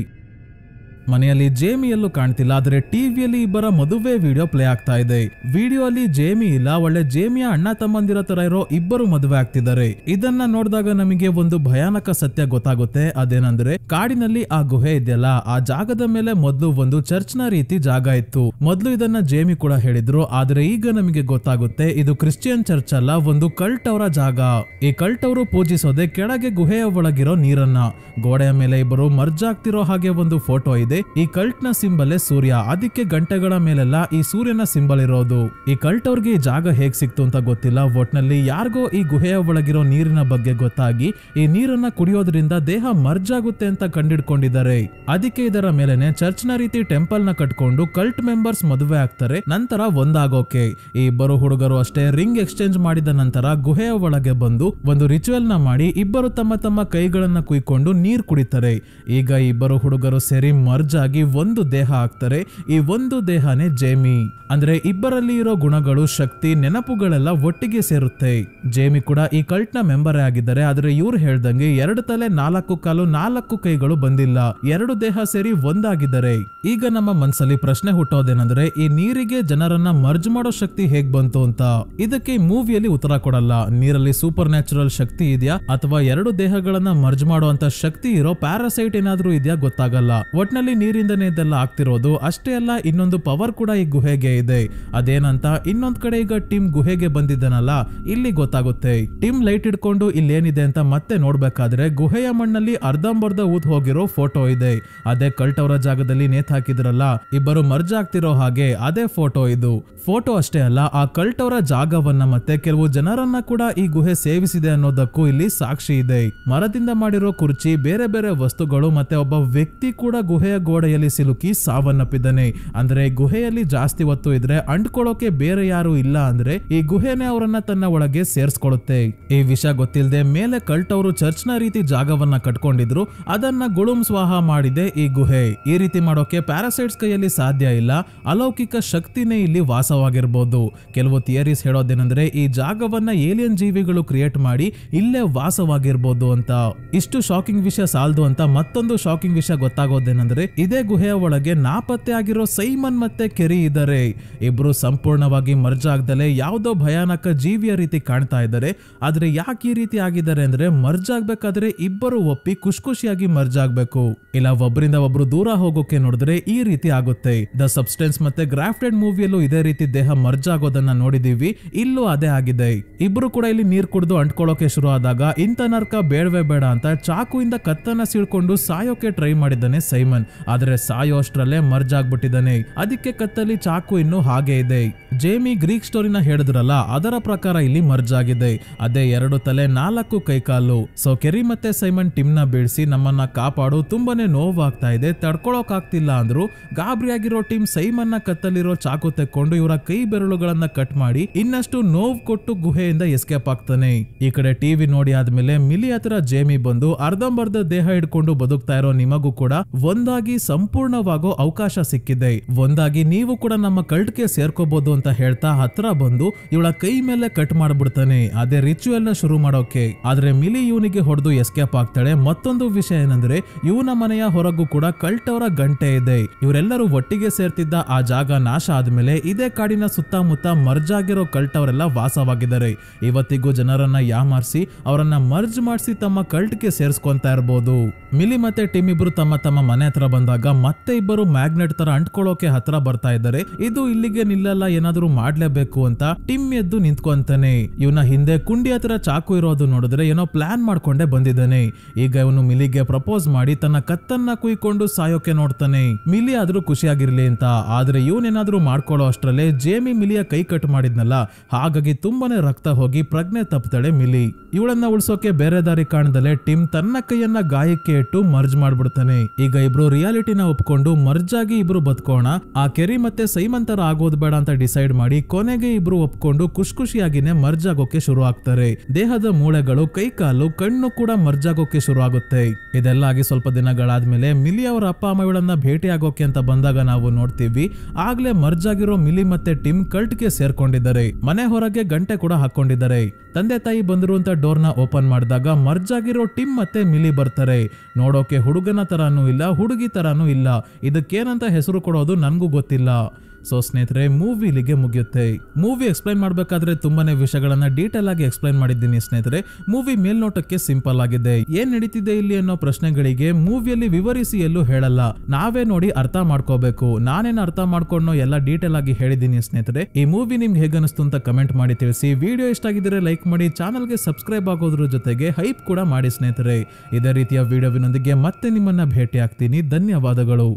ಮನೆಯಲ್ಲಿ ಜೇಮಿ ಎಲ್ಲೂ ಕಾಣ್ತಿಲ್ಲ, ಆದ್ರೆ ಟಿವಿಯಲ್ಲಿ ಇಬ್ಬರ ಮದುವೆ ವಿಡಿಯೋ ಪ್ಲೇ ಆಗ್ತಾ ಇದೆ. ವಿಡಿಯೋ ಅಲ್ಲಿ ಜೇಮಿ ಇಲ್ಲ, ಒಳ್ಳೆ ಜೇಮಿಯ ಅಣ್ಣ ತಮ್ಮಂದಿರ ತರ ಇರೋ ಇಬ್ಬರು ಮದುವೆ ಆಗ್ತಿದ್ದಾರೆ. ಇದನ್ನ ನೋಡಿದಾಗ ನಮಗೆ ಒಂದು ಭಯಾನಕ ಸತ್ಯ ಗೊತ್ತಾಗುತ್ತೆ. ಅದೇನಂದ್ರೆ ಕಾಡಿನಲ್ಲಿ ಆ ಗುಹೆ ಇದೆಯಲ್ಲ ಆ ಜಾಗದ ಮೇಲೆ ಮೊದಲು ಒಂದು ಚರ್ಚ್ ನ ರೀತಿ ಜಾಗ ಇತ್ತು. ಮೊದಲು ಇದನ್ನ ಜೇಮಿ ಕೂಡ ಹೇಳಿದ್ರು, ಆದ್ರೆ ಈಗ ನಮಗೆ ಗೊತ್ತಾಗುತ್ತೆ ಇದು ಕ್ರಿಶ್ಚಿಯನ್ ಚರ್ಚ್ ಅಲ್ಲ, ಒಂದು ಕಲ್ಟ್ ಅವರ ಜಾಗ. ಈ ಕಲ್ಟ್ ಅವರು ಪೂಜಿಸೋದೆ ಕೆಳಗೆ ಗುಹೆಯ ಒಳಗಿರೋ ನೀರನ್ನ. ಗೋಡೆಯ ಮೇಲೆ ಇಬ್ಬರು ಮರ್ಜ್ ಆಗ್ತಿರೋ ಹಾಗೆ ಒಂದು ಫೋಟೋ ಇದೆ. ಈ ಕಲ್ಟ್ ನ ಸಿಂಬಲ್ ಸೂರ್ಯ, ಅದಕ್ಕೆ ಗಂಟೆಗಳ ಮೇಲೆಲ್ಲ ಈ ಸೂರ್ಯನ ಸಿಂಬಲ್ ಇರೋದು. ಈ ಕಲ್ಟ್ ಅವ್ರಿಗೆ ಈ ಜಾಗ ಹೇಗ್ ಸಿಕ್ತು ಅಂತ ಗೊತ್ತಿಲ್ಲ. ಒಟ್ನಲ್ಲಿ ಯಾರಿಗೋ ಈ ಗುಹೆಯ ಒಳಗಿರೋ ನೀರಿನ ಬಗ್ಗೆ ಗೊತ್ತಾಗಿ ಈ ನೀರನ್ನ ಕುಡಿಯೋದ್ರಿಂದ ದೇಹ ಮರ್ಜ್ ಆಗುತ್ತೆ ಅಂತ ಕಂಡಿಡ್ಕೊಂಡಿದ್ದಾರೆ. ಅದಕ್ಕೆ ಇದರ ಮೇಲೆನೆ ಚರ್ಚ್ ನ ರೀತಿ ಟೆಂಪಲ್ ನ ಕಟ್ಕೊಂಡು ಕಲ್ಟ್ ಮೆಂಬರ್ಸ್ ಮದುವೆ ಆಗ್ತಾರೆ. ನಂತರ ಒಂದಾಗೋಕೆ ಈ ಇಬ್ಬರು ಹುಡುಗರು ಅಷ್ಟೇ ರಿಂಗ್ ಎಕ್ಸ್ಚೇಂಜ್ ಮಾಡಿದ ನಂತರ ಗುಹೆಯ ಒಳಗೆ ಬಂದು ಒಂದು ರಿಚುವಲ್ ನ ಮಾಡಿ ಇಬ್ಬರು ತಮ್ಮ ತಮ್ಮ ಕೈಗಳನ್ನ ಕುಯ್ಕೊಂಡು ನೀರ್ ಕುಡಿತಾರೆ. ಈಗ ಇಬ್ಬರು ಹುಡುಗರು ಸೇರಿ ಮರ್ಜ್ ಆಗಿ ಒಂದು ದೇಹ ಆಗ್ತಾರೆ. ಈ ಒಂದು ದೇಹನೇ ಜೇಮಿ. ಅಂದ್ರೆ ಇಬ್ಬರಲ್ಲಿ ಇರೋ ಗುಣಗಳು, ಶಕ್ತಿ, ನೆನಪುಗಳೆಲ್ಲ ಒಟ್ಟಿಗೆ ಸೇರುತ್ತೆ. ಜೇಮಿ ಕೂಡ ಈ ಕಲ್ಟ್ ನ ಮೆಂಬರ್ ಆಗಿದ್ದಾರೆ. ಆದ್ರೆ ಇವ್ರು ಹೇಳ್ದಂಗೆ 2 ತಲೆ 4 ಕಾಲು 4 ಕೈಗಳು ಬಂದಿಲ್ಲ, 2 ದೇಹ ಸೇರಿ ಒಂದಾಗಿದ್ದಾರೆ. ಈಗ ನಮ್ಮ ಮನಸ್ಸಲ್ಲಿ ಪ್ರಶ್ನೆ ಹುಟ್ಟೋದೇನಂದ್ರೆ ಈ ನೀರಿಗೆ ಜನರನ್ನ ಮರ್ಜ್ ಮಾಡೋ ಶಕ್ತಿ ಹೇಗ್ ಬಂತು ಅಂತ. ಇದಕ್ಕೆ ಈ ಮೂವಿಯಲ್ಲಿ ಉತ್ತರ ಕೊಡಲ್ಲ. ನೀರಲ್ಲಿ ಸೂಪರ್ ನ್ಯಾಚುರಲ್ ಶಕ್ತಿ ಇದೆಯಾ ಅಥವಾ 2 ದೇಹಗಳನ್ನ ಮರ್ಜ್ ಮಾಡುವಂತ ಶಕ್ತಿ ಇರೋ ಪ್ಯಾರಾಸೈಟ್ ಏನಾದ್ರೂ ಇದೆಯಾ ಗೊತ್ತಾಗಲ್ಲ. ಒಟ್ನಲ್ಲಿ ಗುಹೆಯಲ್ಲಿ ನೀರಿಂದನೇ ಇದೆಲ್ಲ ಆಗ್ತಿರೋದು. ಅಷ್ಟೇ ಅಲ್ಲ, ಇನ್ನೊಂದು ಪವರ್ ಕೂಡ ಈ ಗುಹೆಗೆ ಇದೆ. ಅದೇನಂತ ಇನ್ನೊಂದ್ ಕಡೆ ಈಗ ಟಿಮ್ ಗುಹೆಗೆ ಬಂದಿದ್ದಾನಲ್ಲ, ಇಲ್ಲಿ ಗೊತ್ತಾಗುತ್ತೆ. ಟಿಮ್ ಲೈಟ್ ಇಟ್ಕೊಂಡು ಇಲ್ಲೇನಿದೆ ಅಂತ ಮತ್ತೆ ನೋಡ್ಬೇಕಾದ್ರೆ ಗುಹೆಯ ಮಣ್ಣಲ್ಲಿ ಅರ್ಧಂಬರ್ಧ ಊದ್ ಹೋಗಿರೋ ಫೋಟೋ ಇದೆ. ಅದೇ ಕಲ್ಟ್ ಅವರ ಜಾಗದಲ್ಲಿ ನೇತ್ ಹಾಕಿದ್ರಲ್ಲ, ಇಬ್ಬರು ಮರ್ಜ್ ಆಗ್ತಿರೋ ಹಾಗೆ ಅದೇ ಫೋಟೋ ಇದು. ಫೋಟೋ ಅಷ್ಟೇ ಅಲ್ಲ, ಆ ಕಲ್ಟ್ ಅವರ ಜಾಗವನ್ನ ಮತ್ತೆ ಕೆಲವು ಜನರನ್ನ ಕೂಡ ಈ ಗುಹೆ ಸೇವಿಸಿದೆ ಅನ್ನೋದಕ್ಕೂ ಇಲ್ಲಿ ಸಾಕ್ಷಿ ಇದೆ. ಮರದಿಂದ ಮಾಡಿರೋ ಕುರ್ಚಿ, ಬೇರೆ ಬೇರೆ ವಸ್ತುಗಳು ಮತ್ತೆ ಒಬ್ಬ ವ್ಯಕ್ತಿ ಕೂಡ ಗುಹೆಯ ಗೋಡೆಯಲ್ಲಿ ಸಿಲುಕಿ ಸಾವನ್ನಪ್ಪಿದ್ದಾನೆ. ಅಂದ್ರೆ ಗುಹೆಯಲ್ಲಿ ಜಾಸ್ತಿ ಹೊತ್ತು ಇದ್ರೆ ಅಂಡ್ಕೊಳ್ಳೋಕೆ ಬೇರೆ ಯಾರು ಇಲ್ಲ ಅಂದ್ರೆ ಈ ಗುಹೆನೆ ಅವರನ್ನ ತನ್ನ ಒಳಗೆ ಸೇರ್ಸ್ಕೊಳ್ಳುತ್ತೆ. ಈ ವಿಷಯ ಗೊತ್ತಿಲ್ಲದೆ ಮೇಲೆ ಕಲ್ಟ್ ಅವರು ಚರ್ಚ್ ನ ರೀತಿ ಜಾಗವನ್ನ ಕಟ್ಕೊಂಡಿದ್ರು, ಅದನ್ನ ಗುಳುಂ ಸ್ವಾಹ ಮಾಡಿದೆ ಈ ಗುಹೆ. ಈ ರೀತಿ ಮಾಡೋಕೆ ಪ್ಯಾರಾಸೈಟ್ಸ್ ಕೈಯಲ್ಲಿ ಸಾಧ್ಯ ಇಲ್ಲ, ಅಲೌಕಿಕ ಶಕ್ತಿನೇ ಇಲ್ಲಿ ವಾಸವಾಗಿರ್ಬೋದು. ಕೆಲವು ಥಿಯರೀಸ್ ಹೇಳೋದೇನೆಂದ್ರೆ ಈ ಜಾಗವನ್ನ ಏಲಿಯನ್ ಜೀವಿಗಳು ಕ್ರಿಯೇಟ್ ಮಾಡಿ ಇಲ್ಲೇ ವಾಸವಾಗಿರ್ಬೋದು ಅಂತ. ಇಷ್ಟು ಶಾಕಿಂಗ್ ವಿಷಯ ಸಾಲದು ಅಂತ ಮತ್ತೊಂದು ಶಾಕಿಂಗ್ ವಿಷಯ ಗೊತ್ತಾಗೋದೇನೆಂದ್ರೆ ಇದೇ ಗುಹೆಯ ಒಳಗೆ ನಾಪತ್ತೆ ಆಗಿರೋ ಸೈಮನ್ ಮತ್ತೆ ಕೆರಿ ಇದ್ದಾರೆ. ಇಬ್ರು ಸಂಪೂರ್ಣವಾಗಿ ಮರ್ಜ್ ಆಗ್ದಲೆ ಯಾವುದೋ ಭಯಾನಕ ಜೀವಿಯ ರೀತಿ ಕಾಣ್ತಾ ಇದ್ದಾರೆ. ಆದ್ರೆ ಯಾಕೆ ಈ ರೀತಿ ಆಗಿದ್ದಾರೆ ಅಂದ್ರೆ ಮರ್ಜ್ ಆಗ್ಬೇಕಾದ್ರೆ ಇಬ್ಬರು ಒಪ್ಪಿ ಖುಷಿಯಾಗಿ ಮರ್ಜ್ ಆಗ್ಬೇಕು, ಇಲ್ಲ ಒಬ್ಬರಿಂದ ಒಬ್ರು ದೂರ ಹೋಗೋಕೆ ನೋಡಿದ್ರೆ ಈ ರೀತಿ ಆಗುತ್ತೆ. ದ ಸಬ್ಸ್ಟೆನ್ಸ್ ಮತ್ತೆ ಗ್ರಾಫ್ಟೆಡ್ ಮೂವಿಯಲ್ಲೂ ಇದೇ ರೀತಿ ದೇಹ ಮರ್ಜ್ ಆಗೋದನ್ನ ನೋಡಿದೀವಿ, ಇಲ್ಲೂ ಅದೇ ಆಗಿದೆ. ಇಬ್ರು ಕೂಡ ಇಲ್ಲಿ ನೀರ್ ಕುಡಿದು ಅಂಟ್ಕೊಳ್ಳೋಕೆ ಶುರು ಆದಾಗ ಇಂಥ ನರ್ಕ ಬೇಡವೇ ಬೇಡ ಅಂತ ಚಾಕುವಿಂದ ಕತ್ತನ್ನ ಸೀಳ್ಕೊಂಡು ಸಾಯೋಕೆ ಟ್ರೈ ಮಾಡಿದ್ದಾನೆ ಸೈಮನ್. ಆದ್ರೆ ಸಾಯೋ ಅಷ್ಟ್ರಲ್ಲೇ ಮರ್ಜ್ ಆಗ್ಬಿಟ್ಟಿದ್ದಾನೆ. ಅದಕ್ಕೆ ಕತ್ತಲ್ಲಿ ಚಾಕು ಇನ್ನು ಹಾಗೆ ಇದೆ. ಜೇಮಿ ಗ್ರೀಕ್ ಸ್ಟೋರಿನ ಹೇಳಿದ್ರಲ್ಲ, ಅದರ ಪ್ರಕಾರ ಇಲ್ಲಿ ಮರ್ಜ್ ಆಗಿದೆ. ಅದೇ 2 ತಲೆ 4 ಕೈಕಾಲು. ಸೊ ಕೆರಿ ಮತ್ತೆ ಸೈಮನ್ ಟಿಮ್ ನ ಬೀಳ್ಸಿ ನಮ್ಮನ್ನ ಕಾಪಾಡು, ತುಂಬಾನೇ ನೋವಾಗ್ತಾ ಇದೆ, ತಡ್ಕೊಳಕ್ ಆಗ್ತಿಲ್ಲ ಅಂದ್ರು. ಗಾಬರಿಯಾಗಿರೋ ಟಿಮ್ ಸೈಮನ್ ನ ಕತ್ತಲ್ಲಿರೋ ಚಾಕು ತೆಕ್ಕೊಂಡು ಇವರ ಕೈ ಬೆರಳುಗಳನ್ನ ಕಟ್ ಮಾಡಿ ಇನ್ನಷ್ಟು ನೋವು ಕೊಟ್ಟು ಗುಹೆಯಿಂದ ಎಸ್ಕೇಪ್ ಆಗ್ತಾನೆ. ಈ ಕಡೆ ಟಿವಿ ನೋಡಿ ಆದ್ಮೇಲೆ ಮಿಲಿ ಹತ್ರ ಜೇಮಿ ಬಂದು ಅರ್ಧಂಬರ್ಧ ದೇಹ ಹಿಡ್ಕೊಂಡು ಬದುಕ್ತಾ ಇರೋ ನಿಮಗೂ ಕೂಡ ಒಂದಾಗಿ ಸಂಪೂರ್ಣವಾಗೋ ಅವಕಾಶ ಸಿಕ್ಕಿದೆ, ಒಂದಾಗಿ ನೀವು ಕೂಡ ನಮ್ಮ ಕಲ್ಟ್ಗೆ ಸೇರ್ಕೋಬಹುದು ಅಂತ ಹೇಳ್ತಾ ಹತ್ರ ಬಂದು ಇವಳ ಕೈ ಮೇಲೆ ಕಟ್ ಮಾಡ್ಬಿಡ್ತಾನೆ. ಅದೇ ರಿಚುವಲ್ ನ ಶುರು ಮಾಡೋಕೆ. ಆದ್ರೆ ಮಿಲಿ ಇವನಿಗೆ ಹೊಡೆದು ಎಸ್ಕೇಪ್ ಆಗ್ತಾಳೆ. ಮತ್ತೊಂದು ವಿಷಯ ಏನಂದ್ರೆ ಇವನ ಮನೆಯ ಹೊರಗೂ ಕೂಡ ಕಲ್ಟ್ ಅವರ ಗಂಟೆ ಇದೆ. ಇವರೆಲ್ಲರೂ ಒಟ್ಟಿಗೆ ಸೇರ್ತಿದ್ದ ಆ ಜಾಗ ನಾಶ ಆದ್ಮೇಲೆ ಇದೇ ಕಾಡಿನ ಸುತ್ತಮುತ್ತ ಮರ್ಜ್ ಆಗಿರೋ ಕಲ್ಟ್ ಅವರೆಲ್ಲ ವಾಸವಾಗಿದ್ದಾರೆ. ಇವತ್ತಿಗೂ ಜನರನ್ನ ಯಾಮಾರಿಸಿ ಅವರನ್ನ ಮರ್ಜ್ ಮಾಡಿಸಿ ತಮ್ಮ ಕಲ್ಟ್ಗೆ ಸೇರ್ಸ್ಕೊಂತಾ ಇರಬಹುದು. ಮಿಲಿ ಮತ್ತೆ ಟಿಮ್ ಇಬ್ರು ತಮ್ಮ ಮನೆ ಹತ್ರ ಬಂದಾಗ ಮತ್ತೆ ಇಬ್ಬರು ಮ್ಯಾಗ್ನೆಟ್ ತರ ಅಂಟ್ಕೊಳ್ಳೋಕೆ ಹತ್ರ ಬರ್ತಾ ಇದ್ದಾರೆ. ಇದು ಇಲ್ಲಿಗೆ ನಿಲ್ಲಲ್ಲ, ಏನಾದ್ರೂ ಮಾಡ್ಲೇಬೇಕು ಅಂತ ಟಿಮ್ ಎದ್ದು ನಿಂತ್ಕೊಂತಾನೆ. ಇವನ ಹಿಂದೆ ಕುಂಡಿ ಹತ್ರ ಚಾಕು ಇರೋದು ನೋಡಿದ್ರೆ ಏನೋ ಪ್ಲಾನ್ ಮಾಡ್ಕೊಂಡೆ ಬಂದಿದ್ದಾನೆ. ಈಗ ಇವನು ಮಿಲಿಗೆ ಪ್ರಪೋಸ್ ಮಾಡಿ ತನ್ನ ಕತ್ತನ್ನ ಕುಯ್ಕೊಂಡು ಸಾಯೋಕೆ ನೋಡ್ತಾನೆ. ಮಿಲಿ ಆದ್ರೂ ಖುಷಿಯಾಗಿರ್ಲಿ ಅಂತ. ಆದ್ರೆ ಇವನೇನಾದ್ರೂ ಮಾಡ್ಕೊಳ್ಳೋ ಅಷ್ಟ್ರಲ್ಲೇ ಜೇಮಿ ಮಿಲಿಯ ಕೈ ಕಟ್ ಮಾಡಿದ್ನಲ್ಲ, ಹಾಗಾಗಿ ತುಂಬಾನೇ ರಕ್ತ ಹೋಗಿ ಪ್ರಜ್ಞೆ ತಪ್ಪತಾಳೆ ಮಿಲಿ. ಇವಳನ್ನ ಉಳಿಸೋಕೆ ಬೇರೆ ದಾರಿ ಕಾಣದಲ್ಲೇ ಟಿಮ್ ತನ್ನ ಕೈಯನ್ನ ಗಾಯಕ್ಕೆ ಇಟ್ಟು ಮರ್ಜ್ ಮಾಡ್ಬಿಡ್ತಾನೆ. ಈಗ ಇಬ್ರು ರಿಯಾಲಿಟಿನ ಒಪ್ಕೊಂಡು ಮರ್ಜ್ ಆಗಿ ಇಬ್ರು ಬದುಕೋಣ, ಆ ಕೆರಿ ಮತ್ತೆ ಸೈಮನ್ ತರ ಆಗೋದ್ ಬೇಡ ಅಂತ ಡಿಸೈಡ್ ಮಾಡಿ ಕೊನೆಗೆ ಇಬ್ರು ಒಪ್ಕೊಂಡು ಖುಷಿಯಾಗಿನೇ ಮರ್ಜ್ ಆಗೋಕೆ ಶುರು ಆಗ್ತಾರೆ. ದೇಹದ ಮೂಳೆಗಳು, ಕೈ ಕಾಲು, ಕಣ್ಣು ಕೂಡ ಮರ್ಜ್ ಆಗೋಕೆ ಶುರು ಆಗುತ್ತೆ. ಇದೆಲ್ಲ ಆಗಿ ಸ್ವಲ್ಪ ದಿನಗಳಾದ್ಮೇಲೆ ಮಿಲಿ ಅವರ ಅಪ್ಪ ಅಮ್ಮ ಇವಳನ್ನ ಭೇಟಿ ಆಗೋಕೆ ಅಂತ ಬಂದಾಗ ನಾವು ನೋಡ್ತೀವಿ, ಆಗ್ಲೇ ಮರ್ಜ್ ಆಗಿರೋ ಮಿಲಿ ಮತ್ತೆ ಟಿಮ್ ಕಲ್ಟ್ಗೆ ಸೇರ್ಕೊಂಡಿದ್ದಾರೆ. ಮನೆ ಹೊರಗೆ ಗಂಟೆ ಕೂಡ ಹಾಕೊಂಡಿದ್ದಾರೆ. ತಂದೆ ತಾಯಿ ಬಂದ್ರು ಅಂತ ಡೋರ್ನ ಓಪನ್ ಮಾಡಿದಾಗ ಮರ್ಜ್ ಆಗಿರೋ ಟಿಮ್ ಮತ್ತೆ ಮಿಲಿ ಬರ್ತಾರೆ. ನೋಡೋಕೆ ಹುಡುಗನ ತರಾನು ಇಲ್ಲ, ಹುಡುಗಿ ತರಾನು ಇಲ್ಲ. ಇದಕ್ಕೇನಂತ ಹೆಸರು ಕೊಡೋದು ನನ್ಗೂ ಗೊತ್ತಿಲ್ಲ. ಸೊ ಸ್ನೇಹಿತರೆ, ಮೂವಿ ಇಲ್ಲಿಗೆ ಮುಗಿಯುತ್ತೆ. ಮೂವಿ ಎಕ್ಸ್ಪ್ಲೈನ್ ಮಾಡಬೇಕಾದ್ರೆ ತುಂಬಾನೇ ವಿಷಯಗಳನ್ನ ಡೀಟೇಲ್ ಆಗಿ ಎಕ್ಸ್ಪ್ಲೈನ್ ಮಾಡಿದ್ದೀನಿ ಸ್ನೇಹಿತರೆ. ಮೂವಿ ಮೇಲ್ನೋಟಕ್ಕೆ ಸಿಂಪಲ್ ಆಗಿದೆ. ಏನ್ ನಡೀತಿದೆ ಇಲ್ಲಿ ಅನ್ನೋ ಪ್ರಶ್ನೆಗಳಿಗೆ ಮೂವಿಯಲ್ಲಿ ವಿವರಿಸಿ ಎಲ್ಲೂ ಹೇಳಲ್ಲ, ನಾವೇ ನೋಡಿ ಅರ್ಥ ಮಾಡ್ಕೋಬೇಕು. ನಾನೇನು ಅರ್ಥ ಮಾಡ್ಕೊಂಡು ಎಲ್ಲ ಡೀಟೇಲ್ ಆಗಿ ಹೇಳಿದ್ದೀನಿ ಸ್ನೇಹಿತರೆ. ಈ ಮೂವಿ ನಿಮ್ಗೆ ಹೇಗೆ ಅನಿಸ್ತು ಅಂತ ಕಮೆಂಟ್ ಮಾಡಿ ತಿಳಿಸಿ. ವಿಡಿಯೋ ಇಷ್ಟ ಆಗಿದ್ರೆ ಲೈಕ್ ಮಾಡಿ, ಚಾನಲ್ಗೆ ಸಬ್ಸ್ಕ್ರೈಬ್ ಆಗೋದ್ರ ಜೊತೆಗೆ ಹೈಪ್ ಕೂಡ ಮಾಡಿ ಸ್ನೇಹಿತರೆ. ಇದೇ ರೀತಿಯ ವಿಡಿಯೋವಿನೊಂದಿಗೆ ಮತ್ತೆ ನಿಮ್ಮನ್ನ ಭೇಟಿ ಆಗ್ತೀನಿ. ಧನ್ಯವಾದಗಳು.